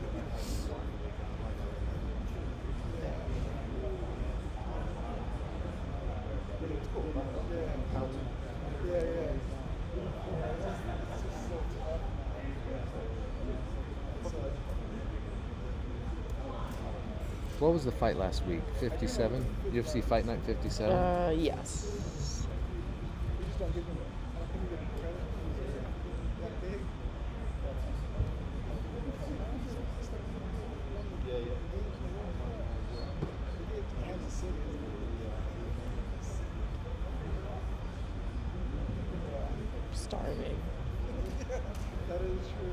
What was the fight last week? 57? UFC Fight Night 57? Yes. Starving. That is true.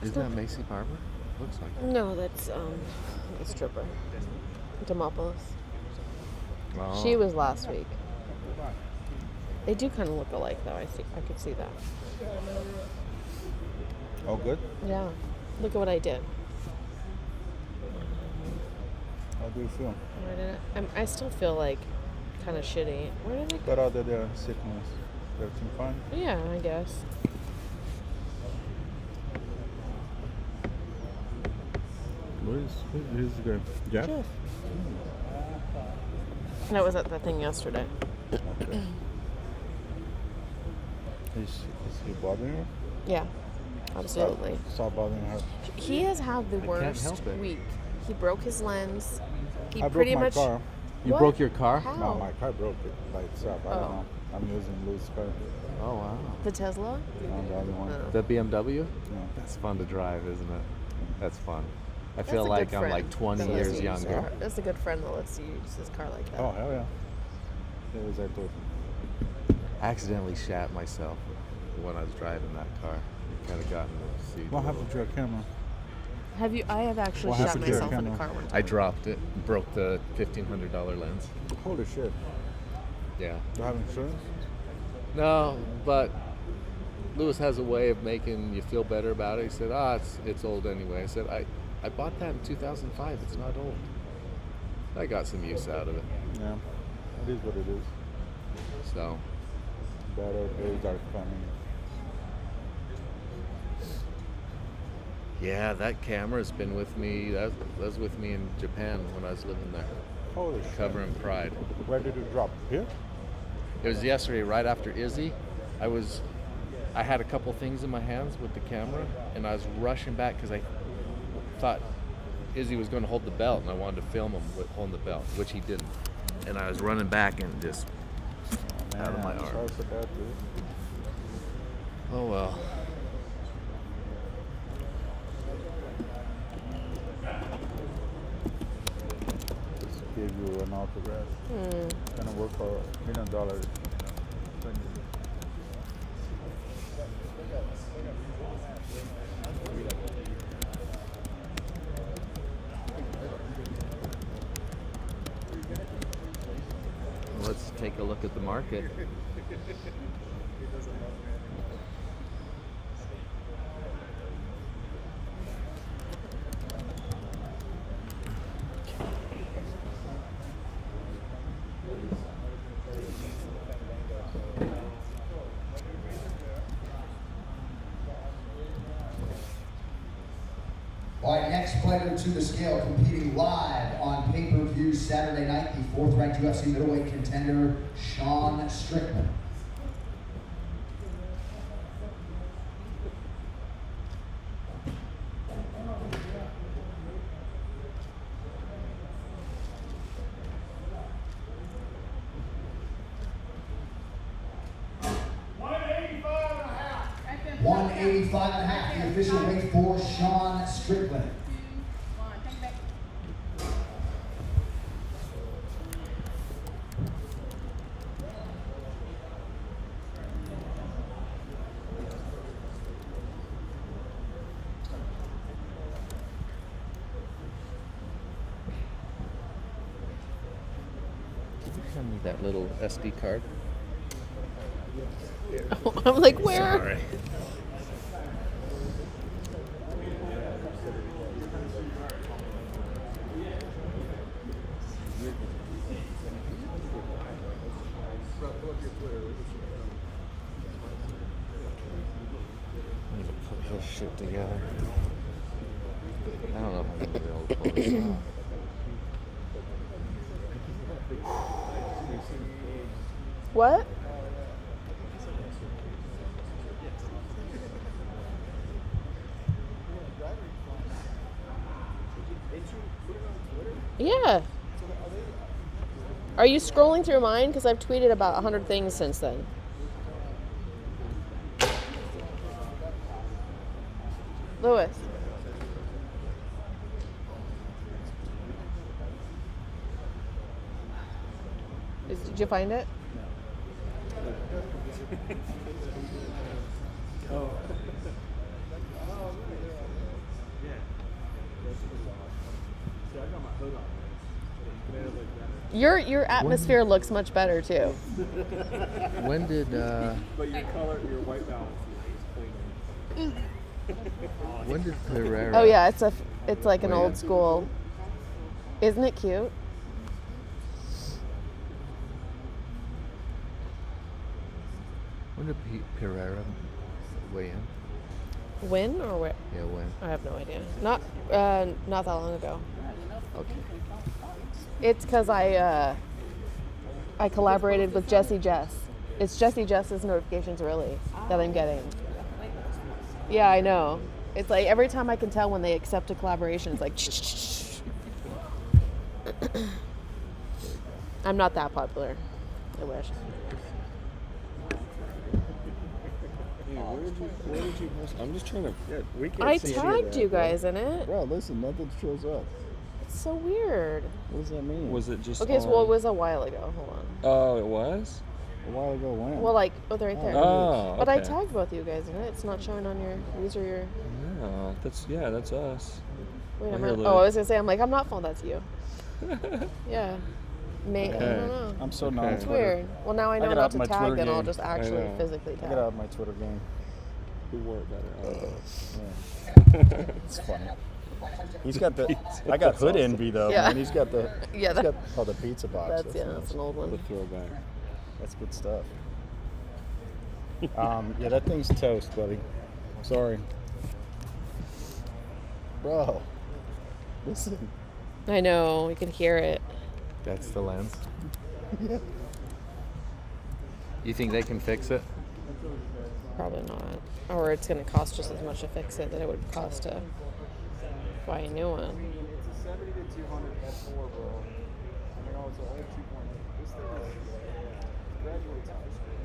Is that Macy Barber? Looks like it. No, that's a stripper. Demopoulos. Oh. She was last week. They do kind of look alike, though. I could see that. Oh, good. Yeah. Look at what I did. How do you feel? Where did I still feel like kind of shitty. Where did I go? But other than sickness, everything fine? Yeah, I guess. Who's the guy? Jeff? Jeff. That was at the thing yesterday. Is he bothering you? Yeah, absolutely. Stop bothering her. He has had the can't worst help it. week. He broke his lens. He I broke pretty my much. car. You What? broke your car? How? No, my car broke it by itself. I don't Oh. know. I'm using Lou's car. Oh, wow. The Tesla? No, the other one. Oh. The BMW? No. That's fun to drive, isn't it? That's fun. I That's feel a good like I'm friend like 20 that lets years you use younger. her- That's a good friend that lets you use his car like that. Oh, hell yeah. That was I told you. I accidentally shat myself when I was driving that car. Kind of got in the seat. What happened to your camera? Have you? I have actually What shot happened to your myself in a camera? car one time. I dropped it, broke the $1,500 lens. Holy shit. Yeah. Do you have insurance? No, but Lewis has a way of making you feel better about it. He said, it's old anyway. I said, I bought that in 2005. It's not old. I got some use out of it. Yeah. It is what it is. So, Better days are coming. yeah, that camera's been with me. That was with me in Japan when I was living there. Holy shit. Covering Pride. Where did you drop? Here? It was yesterday, right after Izzy. I had a couple things in my hands with the camera, and I was rushing back because I thought Izzy was going to hold the belt, and I wanted to film him with holding the belt, which he didn't. And I was running back and just out of my I'm arm. sorry for that, dude. Oh well. Just gave you an autograph. Gonna work for $1 million. Let's take a look at the market. All right, next fighter to the scale, competing live on pay-per-view Saturday night, the fourth-ranked UFC middleweight contender, Sean Strickland. Right there. 185 and a half, the official weight for Sean Strickland. 2, 1. Take it back. Can you hand me that little SD card? I'm like, where? Sorry. I need to put this shit together. I don't know if I'm going to be able to pull this off. What? Yeah. Are you scrolling through mine? Because I've tweeted about 100 things since then. Lewis. Did you find it? Your atmosphere looks much better too. When did But your color, your white balance is clean. when did Pereira? Oh yeah, it's like an old school. Isn't it cute? When did Pereira weigh in? When or where? Yeah, when? I have no idea. Not that long ago. Okay. It's because I collaborated with Jessie Jess. It's Jessie Jess's notifications really that I'm getting. Yeah, I know. It's like every time I can tell when they accept a collaboration, it's like. I'm not that popular. I wish. Where did you post? I'm just trying to. Yeah, we can't I see tagged you guys in it. Bro, listen, nothing shows up. It's so weird. What does that mean? Was it just? Okay, so well, it was a while ago. Hold on. Oh, it was. A while ago when? Well, like, oh, they're right there. Oh, But I okay. tagged both of you guys in it. It's not showing on your. These are your. No, that's us. Wait, Well, I here, was gonna say. I'm like, I'm not phone. That's you. Yeah. I Okay. don't know. I'm so Okay. non It's weird. Well, now I know gotta not up to my tag, Twitter and I'll game. just actually know. physically I tag. get out of my Twitter game. Who wore it better? Yeah. It's funny. He's got the. I got hood envy though. Yeah. Man. He's got the. Yeah, He's got the pizza box. that's nice. an old The one. throwback. That's good stuff. Yeah, that thing's toast, buddy. Sorry. Bro. Listen. I know. We can hear it. That's the lens. Yeah. You think they can fix it? Probably not. Or it's gonna cost just as much to fix it that it would cost to buy a new one. It's a 70 to 200 F4, bro. I mean, it's only 2.8. This thing is graduates high school.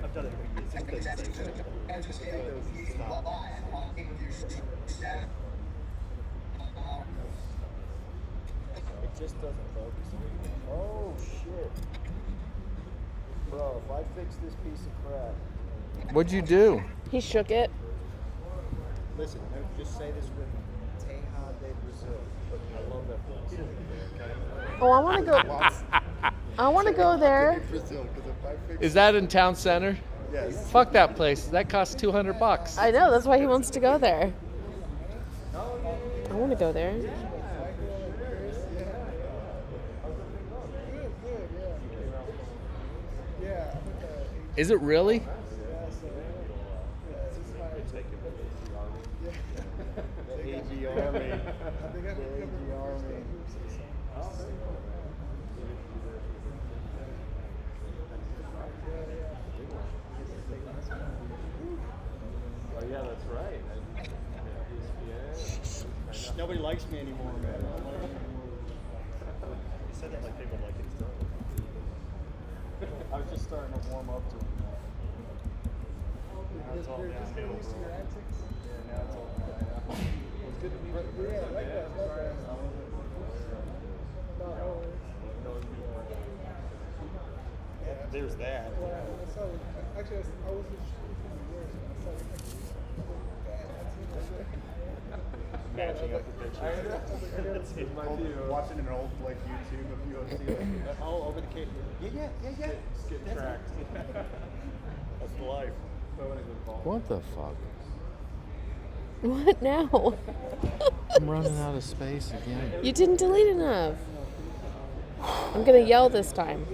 I've done it for years. It just doesn't focus. Oh shit. Bro, if I fix this piece of crap. What'd you do? He shook it. Listen, just say this with me. Teja de Brazil. I love that place. Oh, I want to go. I want to go there. Brazil, because if I fix Is that in town center? yes. Fuck that place. That costs $200. I know. That's why he wants to go there. I want to go there. Is it really? The AG Army. The AG Army. Oh yeah, that's right. Nobody likes me anymore, man. You said that like people like it still. I was just starting to warm up to it. Now it's all downhill, bro. Yeah, now it's all. It's good to meet you. Yeah, likewise. There's that. Matching up the pictures. Watching an old like YouTube of UFC. Like, oh, over the cage. Yeah. Skid tracked. That's the life. What the fuck? What now? I'm running out of space again. You didn't delete enough. I'm gonna yell this time.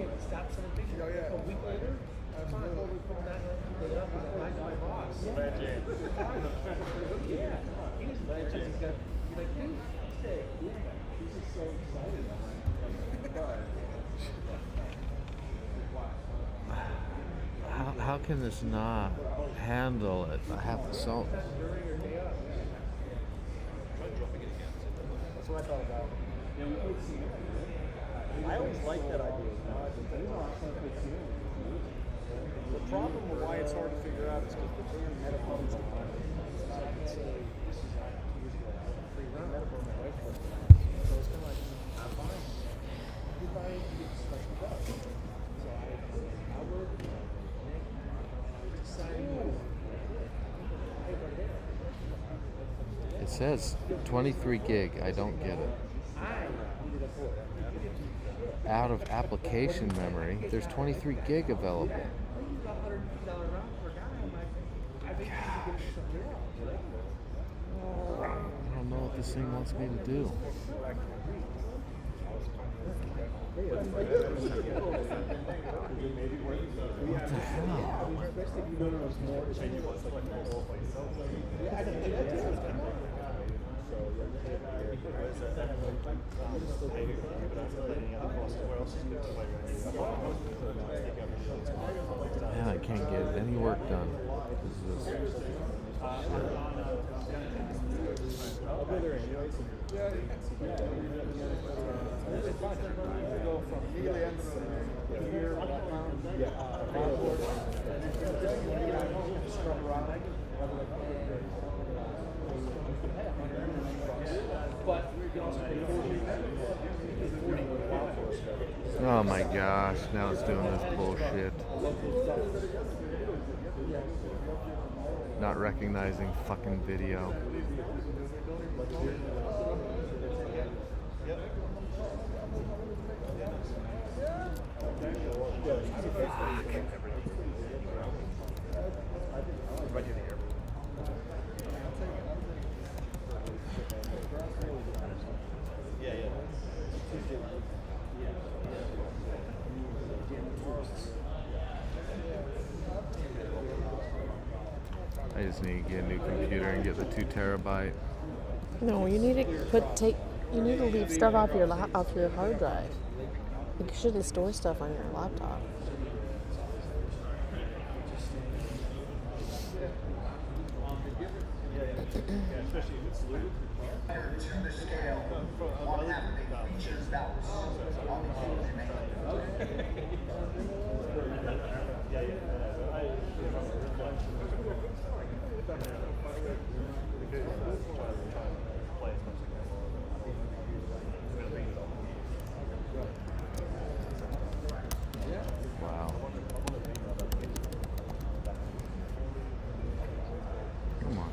How can this not handle it? I have so. That's what I thought about. I always liked that idea. The problem with why it's hard to figure out is because the damn metaphones are on. So I can say, this is like 2 years ago, I had a free metaphone my wife put me. So it's kind of like, I'm fine. You're buying, you get stuff up. So I work, It says 23 gig. I don't get it. Out of application memory, there's 23 gig available. I don't know what this thing wants me to do. What the hell? Man, I can't get any work done. This is oh my gosh, now it's doing this bullshit. Not recognizing fucking video. I just need to get a new computer and get the 2 terabyte. No, you need to you need to leave stuff off your hard drive. You shouldn't store stuff on your laptop. To the scale, one half of the features belts on the cage. Wow. Come on.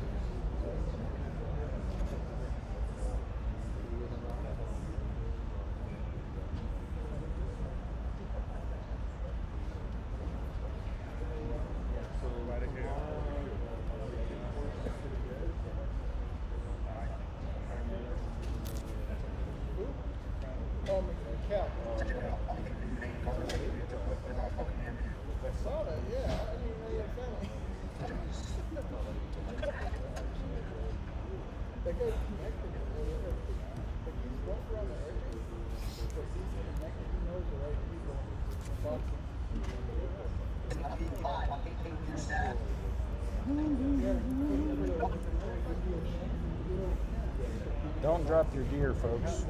Don't drop your gear, folks.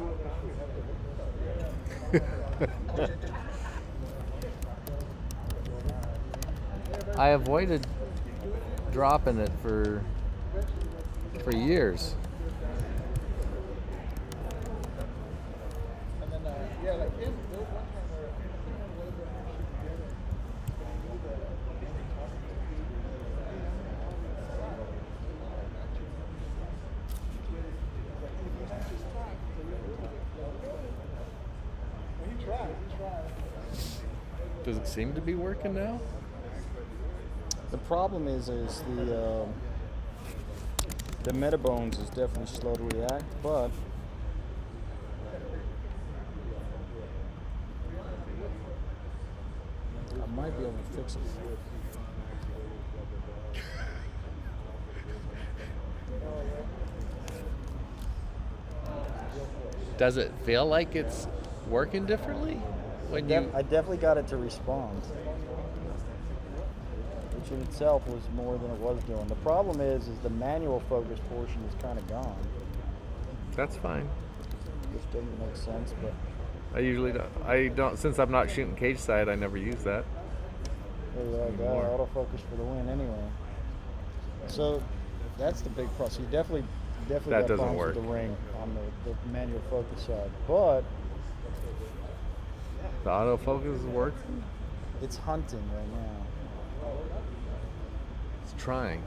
I avoided dropping it for years. Does it seem to be working now? The problem is the metabones is definitely slow to react, but I might be able to fix it. Does it feel like it's working differently when you? I definitely got it to respond, which in itself was more than it was doing. The problem is the manual focus portion is kind of gone, That's fine. which doesn't make sense, but I usually don't. I don't since I'm not shooting cage side. I never use that. I got autofocus for the win anyway. So that's the big problem. So you definitely That got doesn't problems work. with the ring on the manual focus side, but The autofocus is working. it's hunting right now. It's trying.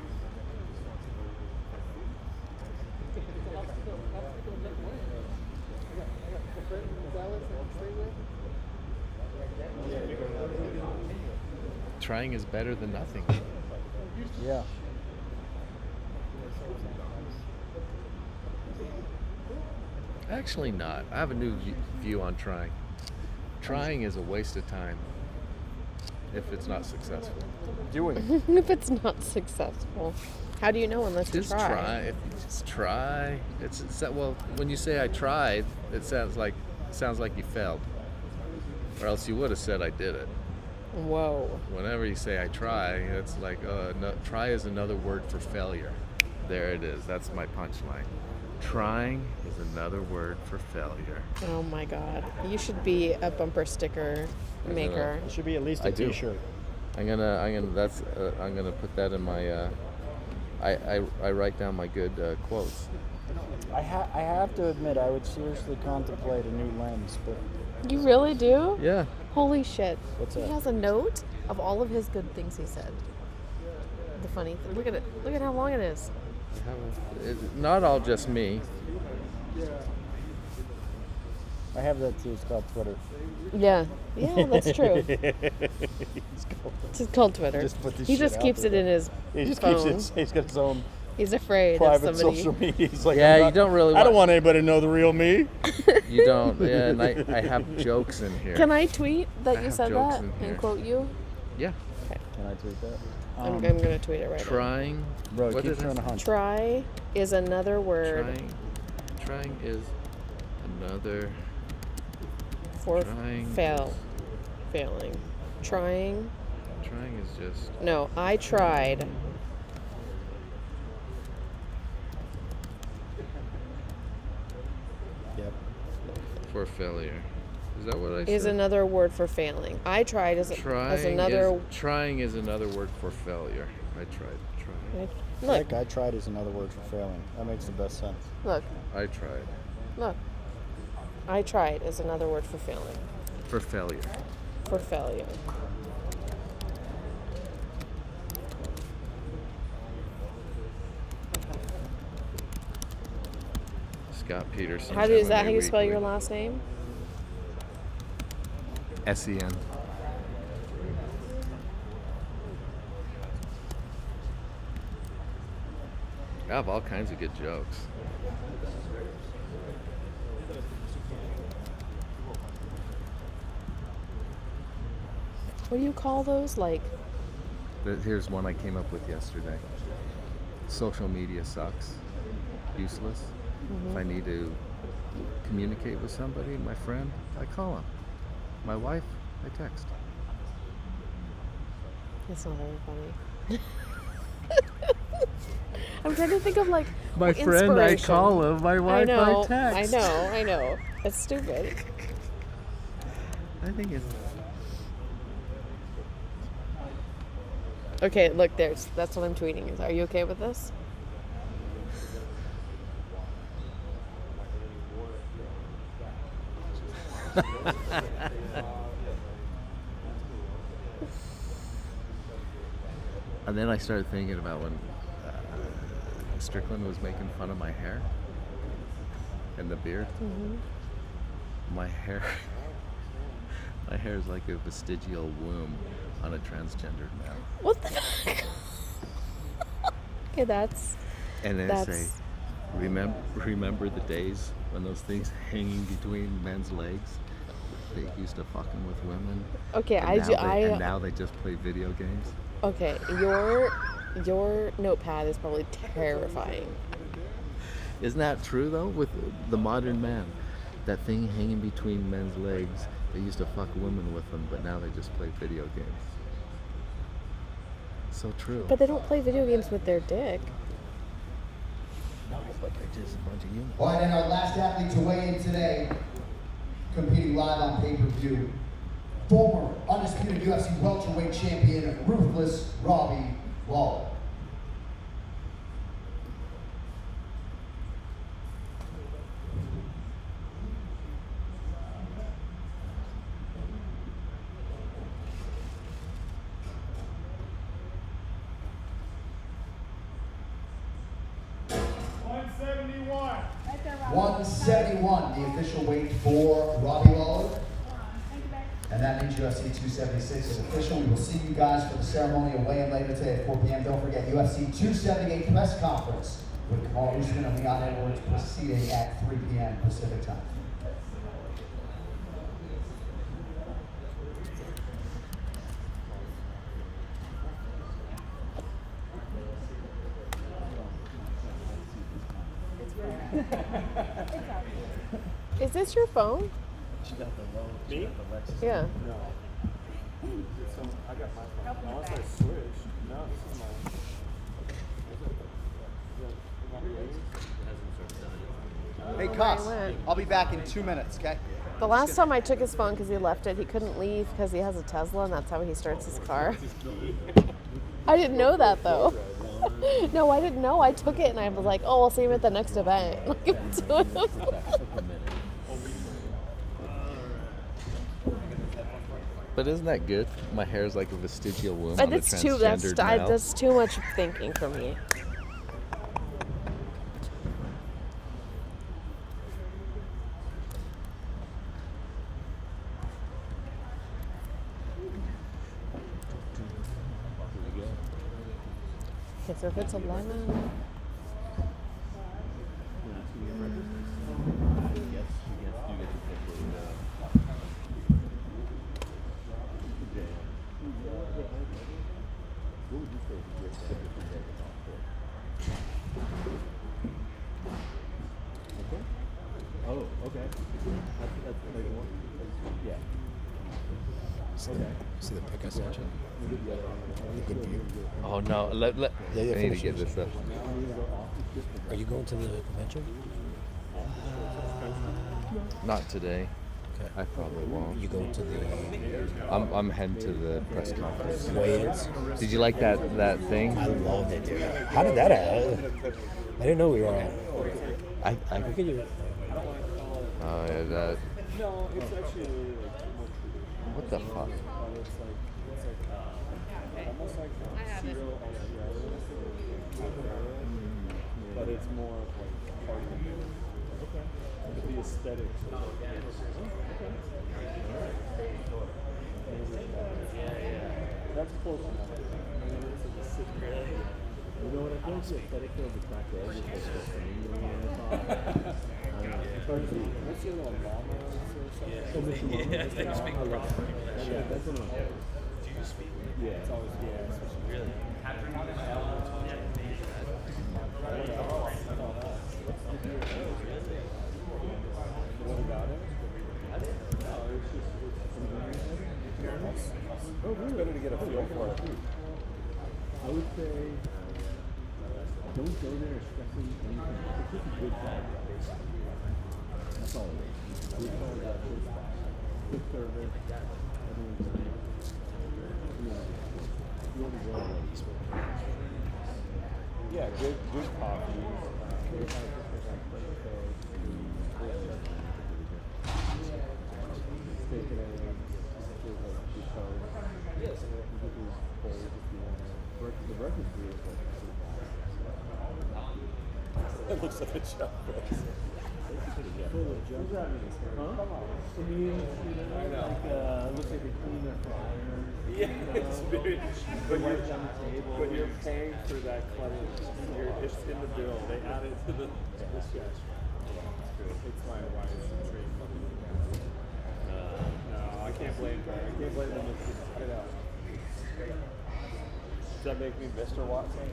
Trying is better than nothing. Yeah. Actually, not. I have a new view on trying. Trying is a waste of time if it's not successful. Doing. If it's not successful, how do you know unless you Just try? try. If you just try, it's well. When you say I tried, it sounds like you failed, or else you would have said I did it. Whoa. Whenever you say I try, it's like no, try is another word for failure. There it is. That's my punchline. Trying is another word for failure. Oh my God. You should be a bumper sticker maker. It should be at least a I do. T-shirt. I'm gonna put that in my. I write down my good quotes. I have to admit, I would seriously contemplate a new lens, but You really do? Yeah. Holy shit. What's He that? has a note of all of his good things he said. The funny thing. Look at it. Look at how long it is. Not all just me. I have that too. It's called Twitter. Yeah. Yeah, that's true. It's called Twitter. Just put this He shit just out keeps there. it in his He just phone. keeps it. He's got his own He's afraid private of somebody. social media. He's like, Yeah, I'm you not- don't really I don't want- want anybody to know the real me. You don't. Yeah, and I have jokes in here. Can I tweet that I you have said jokes that in here. and quote you? Yeah. Can I tweet that? I'm going to tweet it right Trying. Bro, what keep did I trying to say? hunt. now. Try is another word Trying is another. for Trying failing. Trying. Trying is just. No, I tried. Yep. For failure. Is that what I said? Is another word for failing. I tried as another. Trying is another word for failure. I tried. Trying. Look, I tried is another word for failing. That makes the best sense. look, I tried. look. I tried is another word for failing. For failure. For failure. Scott Peterson. Is that how you spell Weekly. your last name? S-E-N. I have all kinds of good jokes. What do you call those? Like, Here's one I came up with yesterday. Social media sucks. Useless. If I need to communicate with somebody, my friend, I call them. My wife, I text. that's not very funny. I'm trying to think of like My friend, I inspiration. call him. My wife, I text. I know. It's stupid. I think it's. Okay, look, that's what I'm tweeting. Are you okay with this? And then I started thinking about when Strickland was making fun of my hair and the beard. My hair, My hair is like a vestigial womb on a transgendered man. What the fuck? Okay, that's And then That's- say, remember the days when those things hanging between men's legs, they used to fucking with women. okay. And now they just play video games. Okay, your notepad is probably terrifying. Isn't that true though? With the modern man, that thing hanging between men's legs, they used to fuck women with them, but now they just play video games. So true. But they don't play video games with their dick. No, but they're just a bunch of humans. All right, and our last athlete to weigh in today, competing live on pay-per-view, former undisputed UFC welterweight champion, Ruthless Robbie Lawler. Right there, Rob. 171, the official weight for Robbie Lawler. And that means UFC 276 is official. We will see you guys for the ceremonial weigh-in later today at 4 p.m. Don't forget UFC 278 press conference with Kamal Usman and Leon Edwards proceeding at 3 p.m. Pacific time. Is this your phone? Me? Yeah. No. So I got my phone. Unless I switched. No, this is mine. Hey, Cuss, went. I'll be back in 2 minutes, okay? The last time I took his phone because he left it, he couldn't leave because he has a Tesla and that's how he starts his car. I didn't know that though. No, I didn't know. I took it and I was like, oh, I'll see him at the next event. I'll give it to him. But isn't that good? My hair is like a vestigial womb But on a it's too. transgendered male. That's too much thinking for me. Okay, so if it's 11. Oh, okay. That's the big one. Yeah. See the pick I sent you? The good view. Oh no, let Yeah, I need to finish get yours. this up. Are you going to the convention? Not today. Okay. I probably won't. You going to the I'm heading to the press conference. weigh-ins? Did you like that thing? I loved it, dude. How did that happen? I didn't know we were on. I Look at you. oh yeah, that. No, it's actually What the fuck? almost like pseudo but it's more of like party. Okay. But the aesthetics. That's close enough. You know what I think? The aesthetic of the crack egg is what's Let's see a little llama or something. Yeah, they speak properly. Yeah, that's what I'm saying. Do you speak? Yeah, it's always, yeah. Really? What about it? No, it's just, oh, really? Better to get a feel for it. I would say, don't go there expecting anything. It's just a good vibe. That's all it is. We call it a good spot. Good service. Everyone's nice. You want to go there. Yeah, good coffee. Good steak and eggs. Yes. The breakfast food is like it looks like a chop. full of junk. Huh? It means, looks like they clean their fryers. Yeah, it's very, But you're paying for that cleanliness. It's in the bill. They add it to the discussion. It's my wife's train. No, I can't blame her. I can't blame them. It's just, I know. Does that make me Mr. Watson?